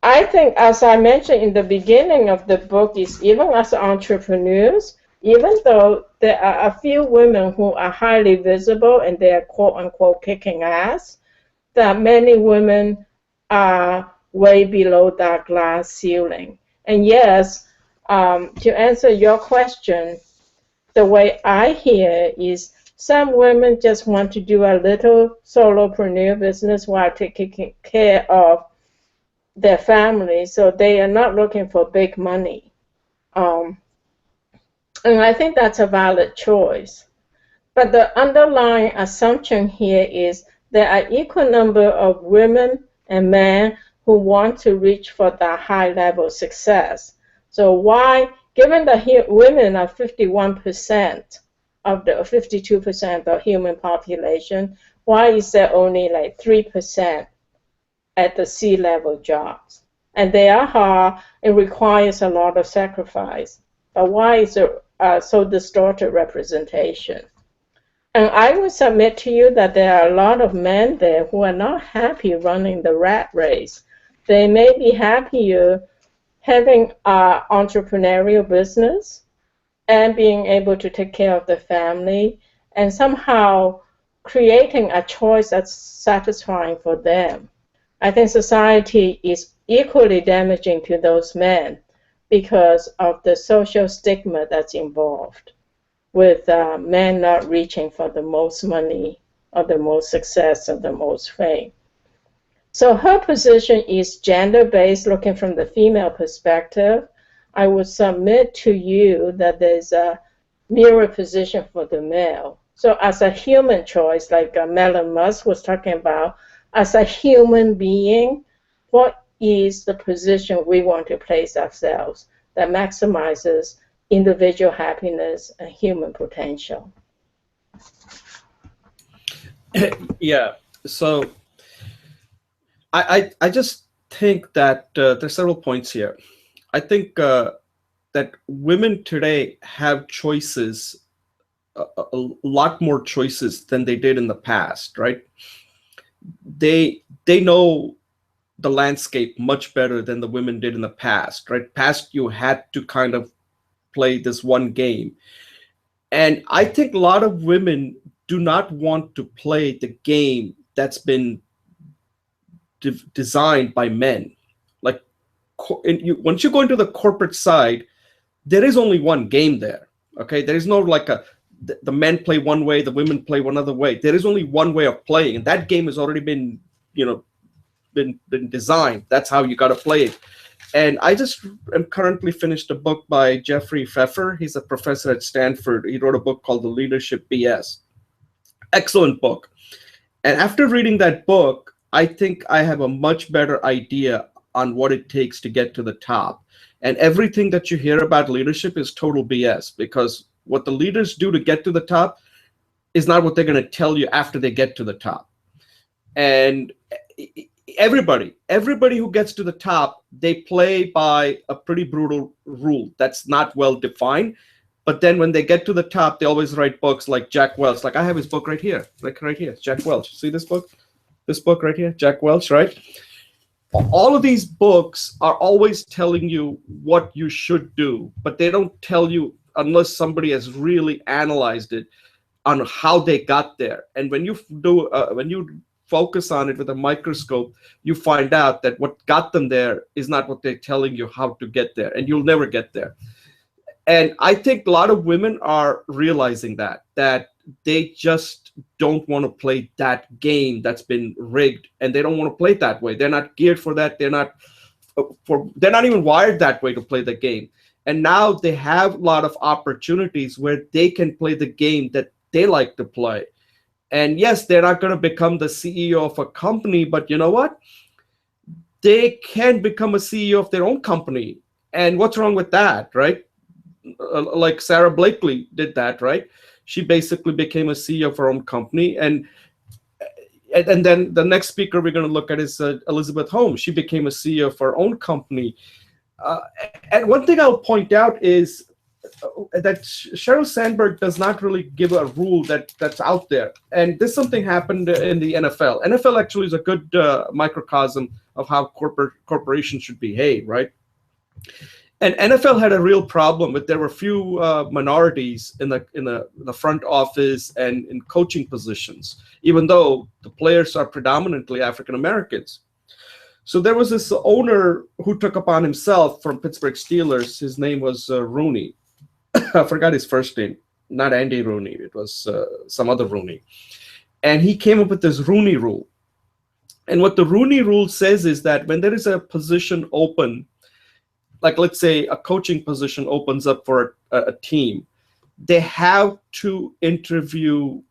I think, as I mentioned in the beginning of the book, is even as entrepreneurs, even though there are a few women who are highly visible and they are quote-unquote kicking ass, that many women are way below that glass ceiling. And yes, to answer your question, the way I hear is some women just want to do a little solopreneur business while taking care of their family, so they are not looking for big money. And I think that's a valid choice. But the underlying assumption here is there are equal number of women and men who want to reach for that high level success. So why Given that women are 51% of the 52% of human population, why is there only like 3% at the C-level jobs? And they are hard. It requires a lot of sacrifice. But why is there so distorted representation? And I would submit to you that there are a lot of men there who are not happy running the rat race. They may be happier having an entrepreneurial business and being able to take care of the family and somehow creating a choice that's satisfying for them. I think society is equally damaging to those men because of the social stigma that's involved with men not reaching for the most money or the most success or the most fame. So her position is gender-based, looking from the female perspective. I would submit to you that there's a mirror position for the male. So as a human choice, like Elon Musk was talking about, as a human being, what is the position we want to place ourselves that maximizes individual happiness and human potential? Yeah. So I just think that there's several points here. I think that women today have choices, a lot more choices than they did in the past, right? They know the landscape much better than the women did in the past, right? Past, you had to kind of play this one game. And I think a lot of women do not want to play the game that's been designed by men. Like, once you go into the corporate side, there is only one game there. Okay, there is no like the men play one way, the women play one other way. There is only one way of playing, and that game has already been, been designed. That's how you got to play it. And I just am currently finished a book by Jeffrey Pfeffer. He's a professor at Stanford. He wrote a book called The Leadership BS. Excellent book. And after reading that book, I think I have a much better idea on what it takes to get to the top. And everything that you hear about leadership is total BS, because what the leaders do to get to the top is not what they're going to tell you after they get to the top. And everybody who gets to the top, they play by a pretty brutal rule that's not well defined. But then when they get to the top, they always write books like Jack Welch. Like, I have his book right here, Jack Welch. See this book? This book right here, Jack Welch, right? All of these books are always telling you what you should do, but they don't tell you, unless somebody has really analyzed it, on how they got there. And when you focus on it with a microscope, you find out that what got them there is not what they're telling you how to get there, and you'll never get there. And I think a lot of women are realizing that they just don't want to play that game that's been rigged, and they don't want to play it that way. They're not geared for that. They're not even wired that way to play the game. And now they have a lot of opportunities where they can play the game that they like to play. And yes, they're not going to become the CEO of a company, but you know what? They can become a CEO of their own company. And what's wrong with that, right? Like Sarah Blakely did that, right? She basically became a CEO of her own company. And then the next speaker we're going to look at is Elizabeth Holmes. She became a CEO of her own company. And one thing I'll point out is that Sheryl Sandberg does not really give a rule that's out there. And this something happened in the NFL. NFL actually is a good microcosm of how corporations should behave, right? And NFL had a real problem with, there were few minorities in the front office and in coaching positions, even though the players are predominantly African Americans. So there was this owner who took upon himself from Pittsburgh Steelers. His name was Rooney. I forgot his first name. Not Andy Rooney. It was some other Rooney. And he came up with this Rooney rule. And what the Rooney rule says is that when there is a position open, like let's say a coaching position opens up for a team, they have to interview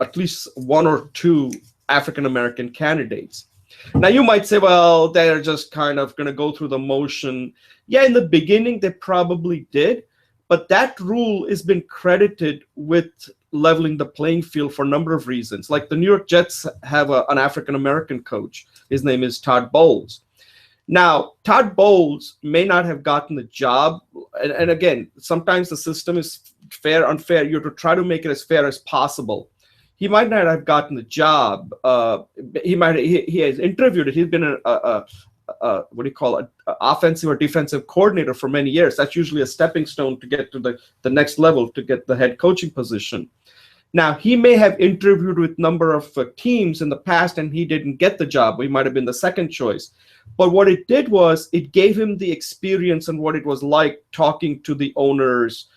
at least one or two African American candidates. Now you might say, well, they're just kind of going to go through the motion. Yeah, in the beginning they probably did, but that rule has been credited with leveling the playing field for a number of reasons. Like the New York Jets have an African American coach. His name is Todd Bowles. Now, Todd Bowles may not have gotten the job, and again, sometimes the system is fair, unfair. You have to try to make it as fair as possible. He might not have gotten the job. He has interviewed it. He's been what do you call it, offensive or defensive coordinator for many years. That's usually a stepping stone to get to the next level, to get the head coaching position. Now, he may have interviewed with a number of teams in the past and he didn't get the job. He might have been the second choice. But what it did was it gave him the experience and what it was like talking to the owners,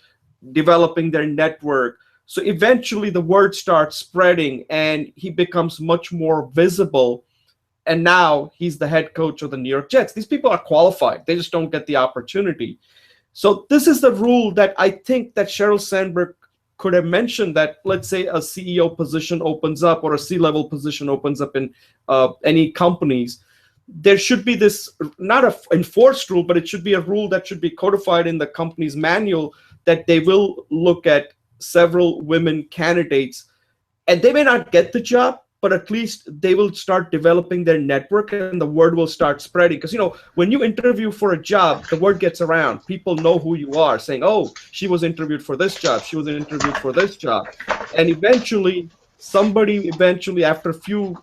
developing their network. So eventually the word starts spreading and he becomes much more visible. And now he's the head coach of the New York Jets. These people are qualified. They just don't get the opportunity. So this is the rule that I think that Sheryl Sandberg could have mentioned, that let's say a CEO position opens up or a C-level position opens up in any companies. There should be this, not an enforced rule, but it should be a rule that should be codified in the company's manual, that they will look at several women candidates, and they may not get the job, but at least they will start developing their network and the word will start spreading. Because, when you interview for a job, the word gets around. People know who you are, saying, oh, she was interviewed for this job. She was interviewed for this job. And eventually, after a few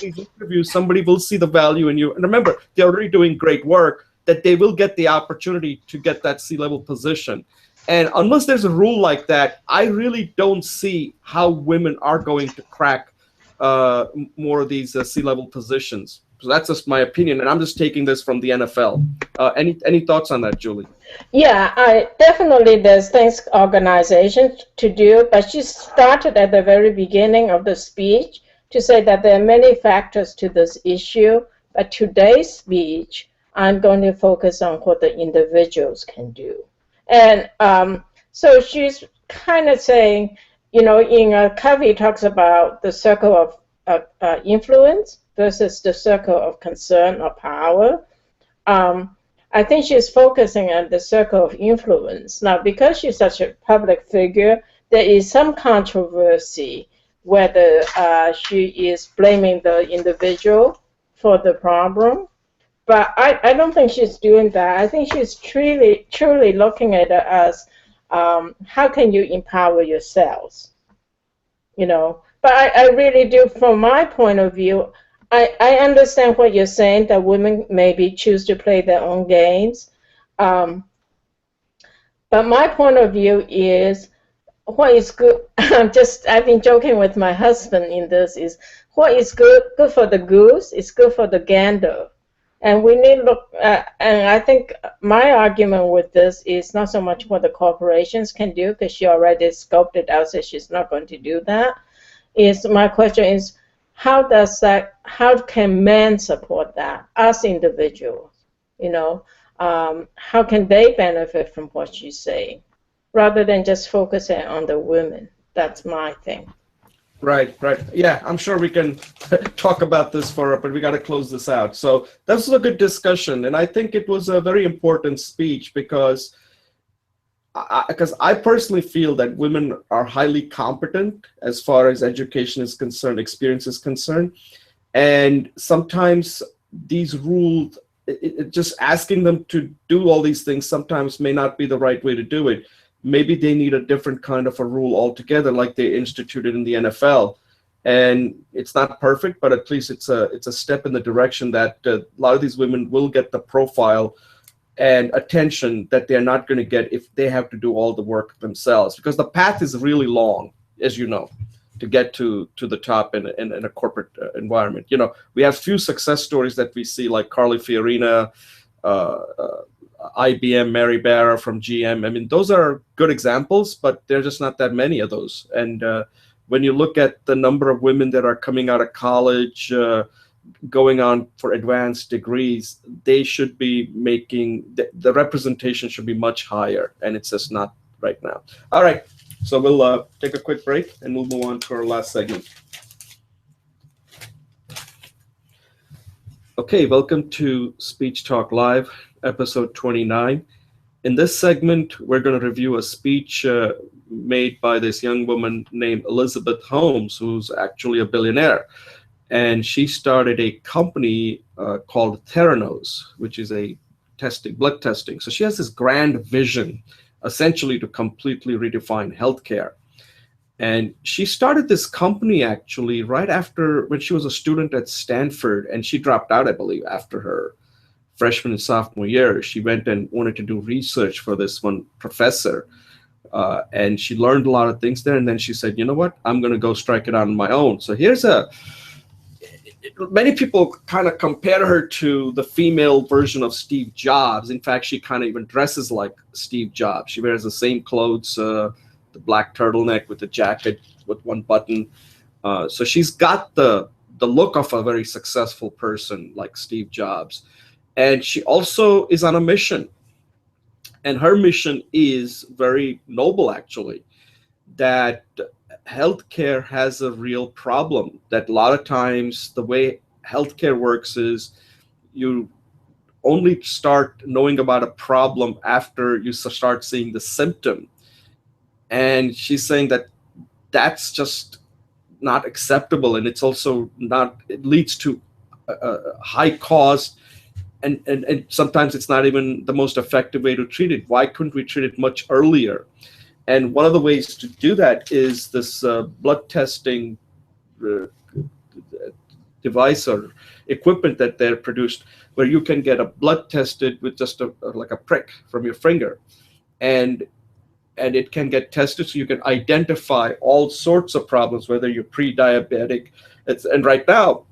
these interviews, somebody will see the value in you. And remember, they're already doing great work, that they will get the opportunity to get that C-level position. And unless there's a rule like that, I really don't see how women are going to crack more of these C-level positions. So that's just my opinion, and I'm just taking this from the NFL. Any thoughts on that, Julie? Yeah, I definitely there's things organization to do, but she started at the very beginning of the speech to say that there are many factors to this issue, but today's speech, I'm going to focus on what the individuals can do. And so she's kind of saying, in Covey talks about the circle of influence versus the circle of concern or power. I think she's focusing on the circle of influence. Now, because she's such a public figure, there is some controversy whether she is blaming the individual for the problem. But I don't think she's doing that. I think she's truly looking at it as how can you empower yourselves, But I really do, from my point of view, I understand what you're saying, that women maybe choose to play their own games. But my point of view is what is good. I've been joking with my husband in this, is what is good for the goose is good for the gander. And we need to look, and I think my argument with this is not so much what the corporations can do, because she already scoped it out, so she's not going to do that. My question is, how can men support that as individuals? How can they benefit from what she's saying, rather than just focusing on the women? That's my thing. Right. Yeah, I'm sure we can talk about this but we got to close this out. So this was a good discussion, and I think it was a very important speech because I personally feel that women are highly competent as far as education is concerned, experience is concerned, and sometimes these rules, just asking them to do all these things sometimes may not be the right way to do it. Maybe they need a different kind of a rule altogether, like they instituted in the NFL. And it's not perfect, but at least it's a step in the direction that a lot of these women will get the profile and attention that they're not going to get if they have to do all the work themselves. Because the path is really long, as you know, to get to the top in a corporate environment. We have few success stories that we see, like Carly Fiorina, IBM, Mary Barra from GM. I mean, those are good examples, but there are just not that many of those. And when you look at the number of women that are coming out of college, going on for advanced degrees, they should be making, the representation should be much higher, and it's just not right now. All right, so we'll take a quick break, and we'll move on to our last segment. Okay, welcome to Speech Talk Live, episode 29. In this segment, we're going to review a speech made by this young woman named Elizabeth Holmes, who's actually a billionaire. And she started a company called Theranos, which is a blood testing. So she has this grand vision, essentially to completely redefine healthcare. And she started this company actually right after when she was a student at Stanford, and she dropped out, I believe, after her freshman and sophomore year. She went and wanted to do research for this one professor, and she learned a lot of things there. And then she said, "You know what? I'm going to go strike it out on my own." So here's a many people kind of compare her to the female version of Steve Jobs. In fact, she kind of even dresses like Steve Jobs. She wears the same clothes, the black turtleneck with the jacket with one button. So she's got the look of a very successful person like Steve Jobs. And she also is on a mission. And her mission is very noble, actually, that healthcare has a real problem. That a lot of times the way healthcare works is you only start knowing about a problem after you start seeing the symptom. And she's saying that that's just not acceptable, and it's also not. It leads to high cost, and sometimes it's not even the most effective way to treat it. Why couldn't we treat it much earlier? And one of the ways to do that is this blood testing uh, device or equipment that they're produced, where you can get a blood tested with just like a prick from your finger, and it can get tested so you can identify all sorts of problems, whether you're pre-diabetic. And right now,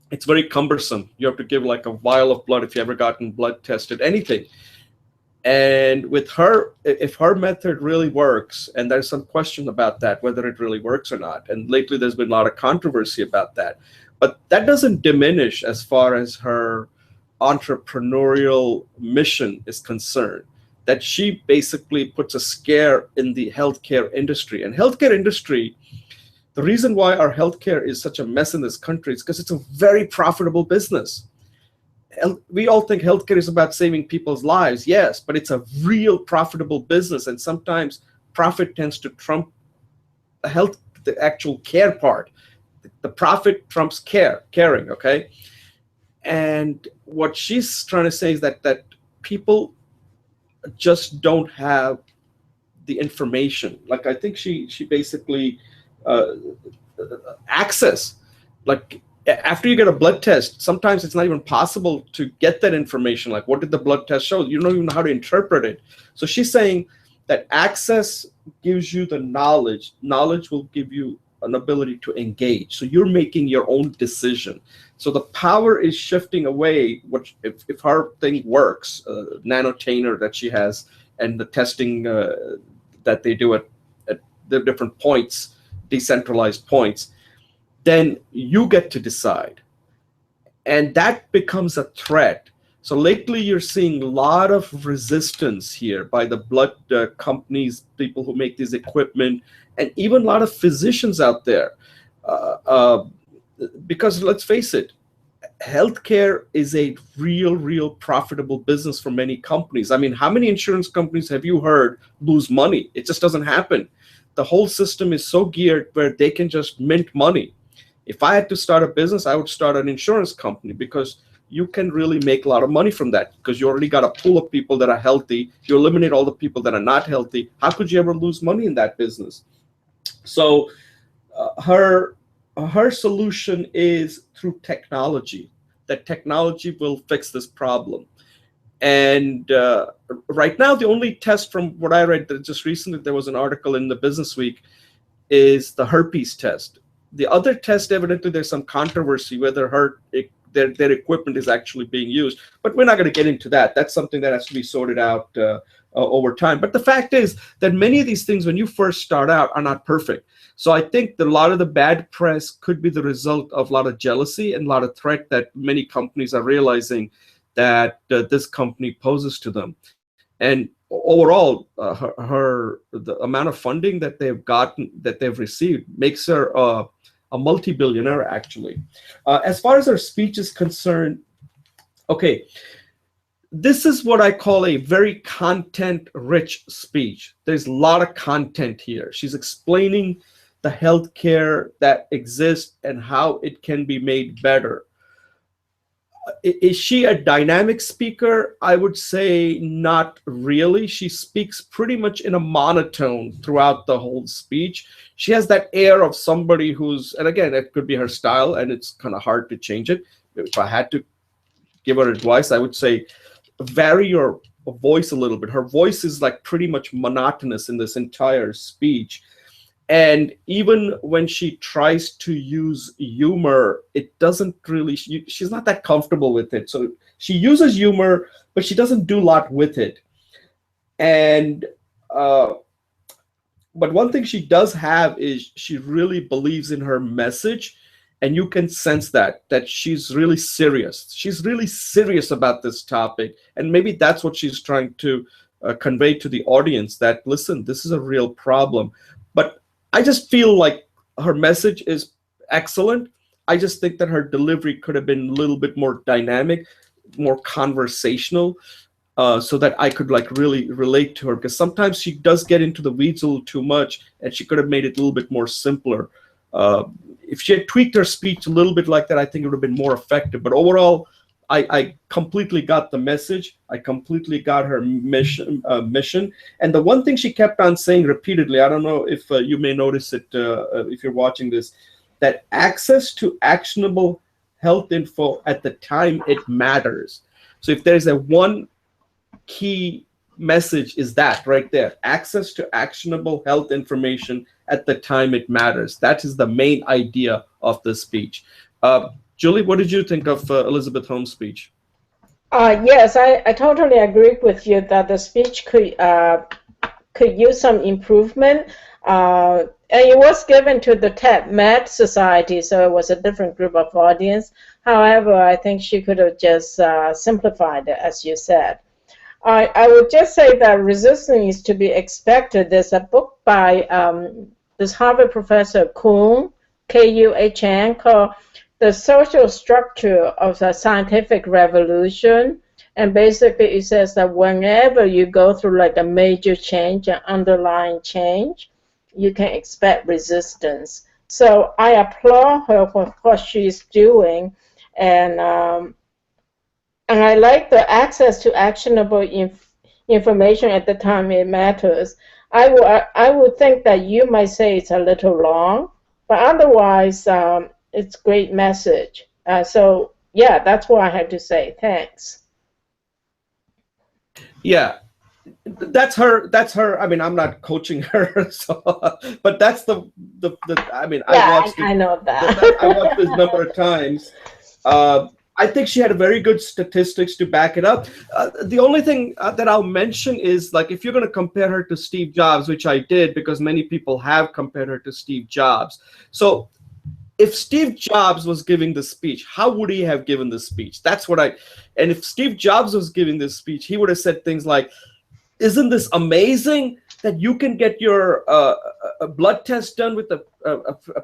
it's very cumbersome. You have to give like a vial of blood if you ever gotten blood tested, anything. And with her, if her method really works, and there's some question about that, whether it really works or not. And lately there's been a lot of controversy about that. But that doesn't diminish as far as her entrepreneurial mission is concerned. That she basically puts a scare in the healthcare industry. And healthcare industry, the reason why our healthcare is such a mess in this country is because it's a very profitable business. We all think healthcare is about saving people's lives, yes, but it's a real profitable business, and sometimes profit tends to trump the actual care part. The profit trumps caring, okay? And what she's trying to say is that people just don't have the information. Like I think she basically uh, access, like after you get a blood test, sometimes it's not even possible to get that information. Like, what did the blood test show? You don't even know how to interpret it. So she's saying that access gives you the knowledge. Knowledge will give you an ability to engage. So you're making your own decision. So the power is shifting away. Which, if her thing works, nanotainer that she has, and the testing that they do at the different points, decentralized points, then you get to decide. And that becomes a threat. So lately, you're seeing a lot of resistance here by the blood companies, people who make this equipment, and even a lot of physicians out there. Uh, uh, because let's face it, healthcare is a real profitable business for many companies. I mean, how many insurance companies have you heard lose money? It just doesn't happen. The whole system is so geared where they can just mint money. If I had to start a business, I would start an insurance company, because you can really make a lot of money from that, because you already got a pool of people that are healthy. You eliminate all the people that are not healthy. How could you ever lose money in that business? So her solution is through technology. That technology will fix this problem. And right now, the only test, from what I read that just recently, there was an article in the Business Week, is the herpes test. The other test, evidently, there's some controversy whether their equipment is actually being used. But we're not going to get into that. That's something that has to be sorted out over time. But the fact is that many of these things, when you first start out, are not perfect. So I think that a lot of the bad press could be the result of a lot of jealousy and a lot of threat that many companies are realizing that this company poses to them. And overall, the amount of funding that they've received, makes her a multi-billionaire, actually. As far as her speech is concerned, Okay, this is what I call a very content-rich speech. There's a lot of content here. She's explaining the healthcare that exists and how it can be made better. Is she a dynamic speaker? I would say not really. She speaks pretty much in a monotone throughout the whole speech. She has that air of somebody who's, and again, it could be her style, and it's kind of hard to change it. If I had to give her advice, I would say vary your voice a little bit. Her voice is like pretty much monotonous in this entire speech. And even when she tries to use humor, it doesn't really, she's not that comfortable with it. So she uses humor, but she doesn't do a lot with it. And uh, but one thing she does have is she really believes in her message, and you can sense that she's really serious. She's really serious about this topic, and maybe that's what she's trying to convey to the audience, that listen, this is a real problem. But I just feel like her message is excellent. I just think that her delivery could have been a little bit more dynamic, more conversational, so that I could like really relate to her, because sometimes she does get into the weeds a little too much, and she could have made it a little bit more simpler. Uh, if she had tweaked her speech a little bit like that, I think it would have been more effective. But overall, I completely got the message. I completely got her mission. And the one thing she kept on saying repeatedly, I don't know if you may notice it if you're watching this, that access to actionable health info at the time it matters. So if there's a one key message, is that right there, access to actionable health information at the time it matters. That is the main idea of the speech. Julie, what did you think of Elizabeth Holmes' speech? Yes, I totally agree with you that the speech could use some improvement. And it was given to the TED Med Society, so it was a different group of audience. However, I think she could have just simplified it, as you said. I would just say that resistance is to be expected. There's a book by this Harvard professor Kuhn, Kuhn, called The Social Structure of the Scientific Revolution. And basically it says that whenever you go through like a major change, an underlying change, you can expect resistance. So I applaud her for what she's doing, and I like the access to actionable information at the time it matters. I would think that you might say it's a little long, but otherwise it's great message. So yeah, that's what I have to say. Thanks. Yeah, that's her. That's her. I mean, I'm not coaching her, so, but that's the. I mean, I Yeah, watched it. I know that. I watched this number of times. I think she had very good statistics to back it up. The only thing that I'll mention is, like, if you're going to compare her to Steve Jobs, which I did because many people have compared her to Steve Jobs. So if Steve Jobs was giving the speech, how would he have given the speech? That's what and if Steve Jobs was giving this speech, he would have said things like, isn't this amazing that you can get your a blood test done with a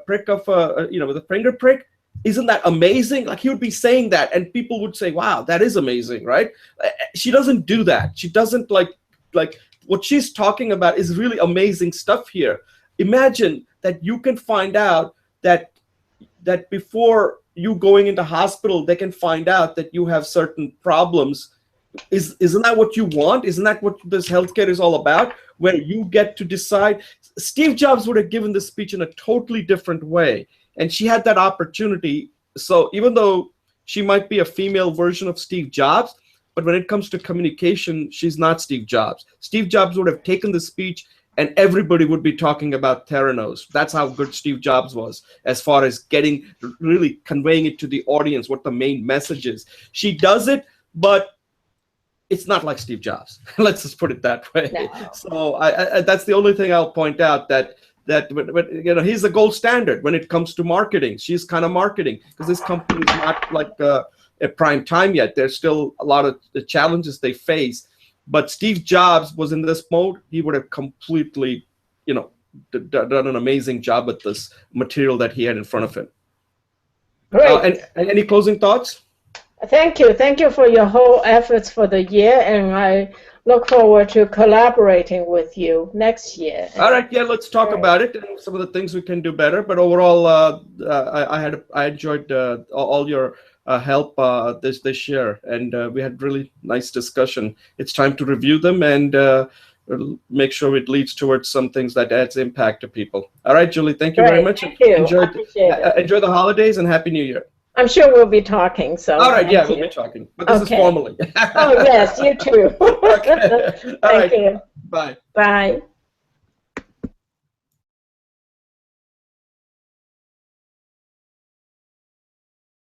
prick of, with a finger prick? Isn't that amazing? Like, he would be saying that, and people would say, wow, that is amazing, right? She doesn't do that. She doesn't like what she's talking about is really amazing stuff here. Imagine that you can find out that before you going into hospital, they can find out that you have certain problems. Isn't that what you want? Isn't that what this healthcare is all about? Where you get to decide. Steve Jobs would have given this speech in a totally different way, and she had that opportunity. So even though she might be a female version of Steve Jobs, but when it comes to communication, she's not Steve Jobs. Steve Jobs would have taken the speech and everybody would be talking about Theranos. That's how good Steve Jobs was as far as really conveying it to the audience, what the main message is. She does it, but it's not like Steve Jobs. Let's just put it that way. No. So I that's the only thing I'll point out, that he's the gold standard when it comes to marketing. She's kind of marketing, because this company is not like at prime time yet. There's still a lot of the challenges they face. But Steve Jobs was in this mode, he would have completely, done an amazing job with this material that he had in front of him. Great. And any closing thoughts? Thank you. Thank you for your whole efforts for the year, and I look forward to collaborating with you next year. All And right, yeah, let's talk great. about it and some of the things we can do better. But overall, I enjoyed all your help this year, and we had really nice discussion. It's time to review them and make sure it leads towards some things that adds impact to people. All right, Julie, thank you very Great. much. Thank you. I Enjoyed appreciate it. enjoy the holidays and Happy New Year. I'm sure we'll be talking, so All right, yeah, thank we'll be you. talking, but this is Okay. formally. Oh, yes, you too. Okay. All Thank right. you. Bye. Bye.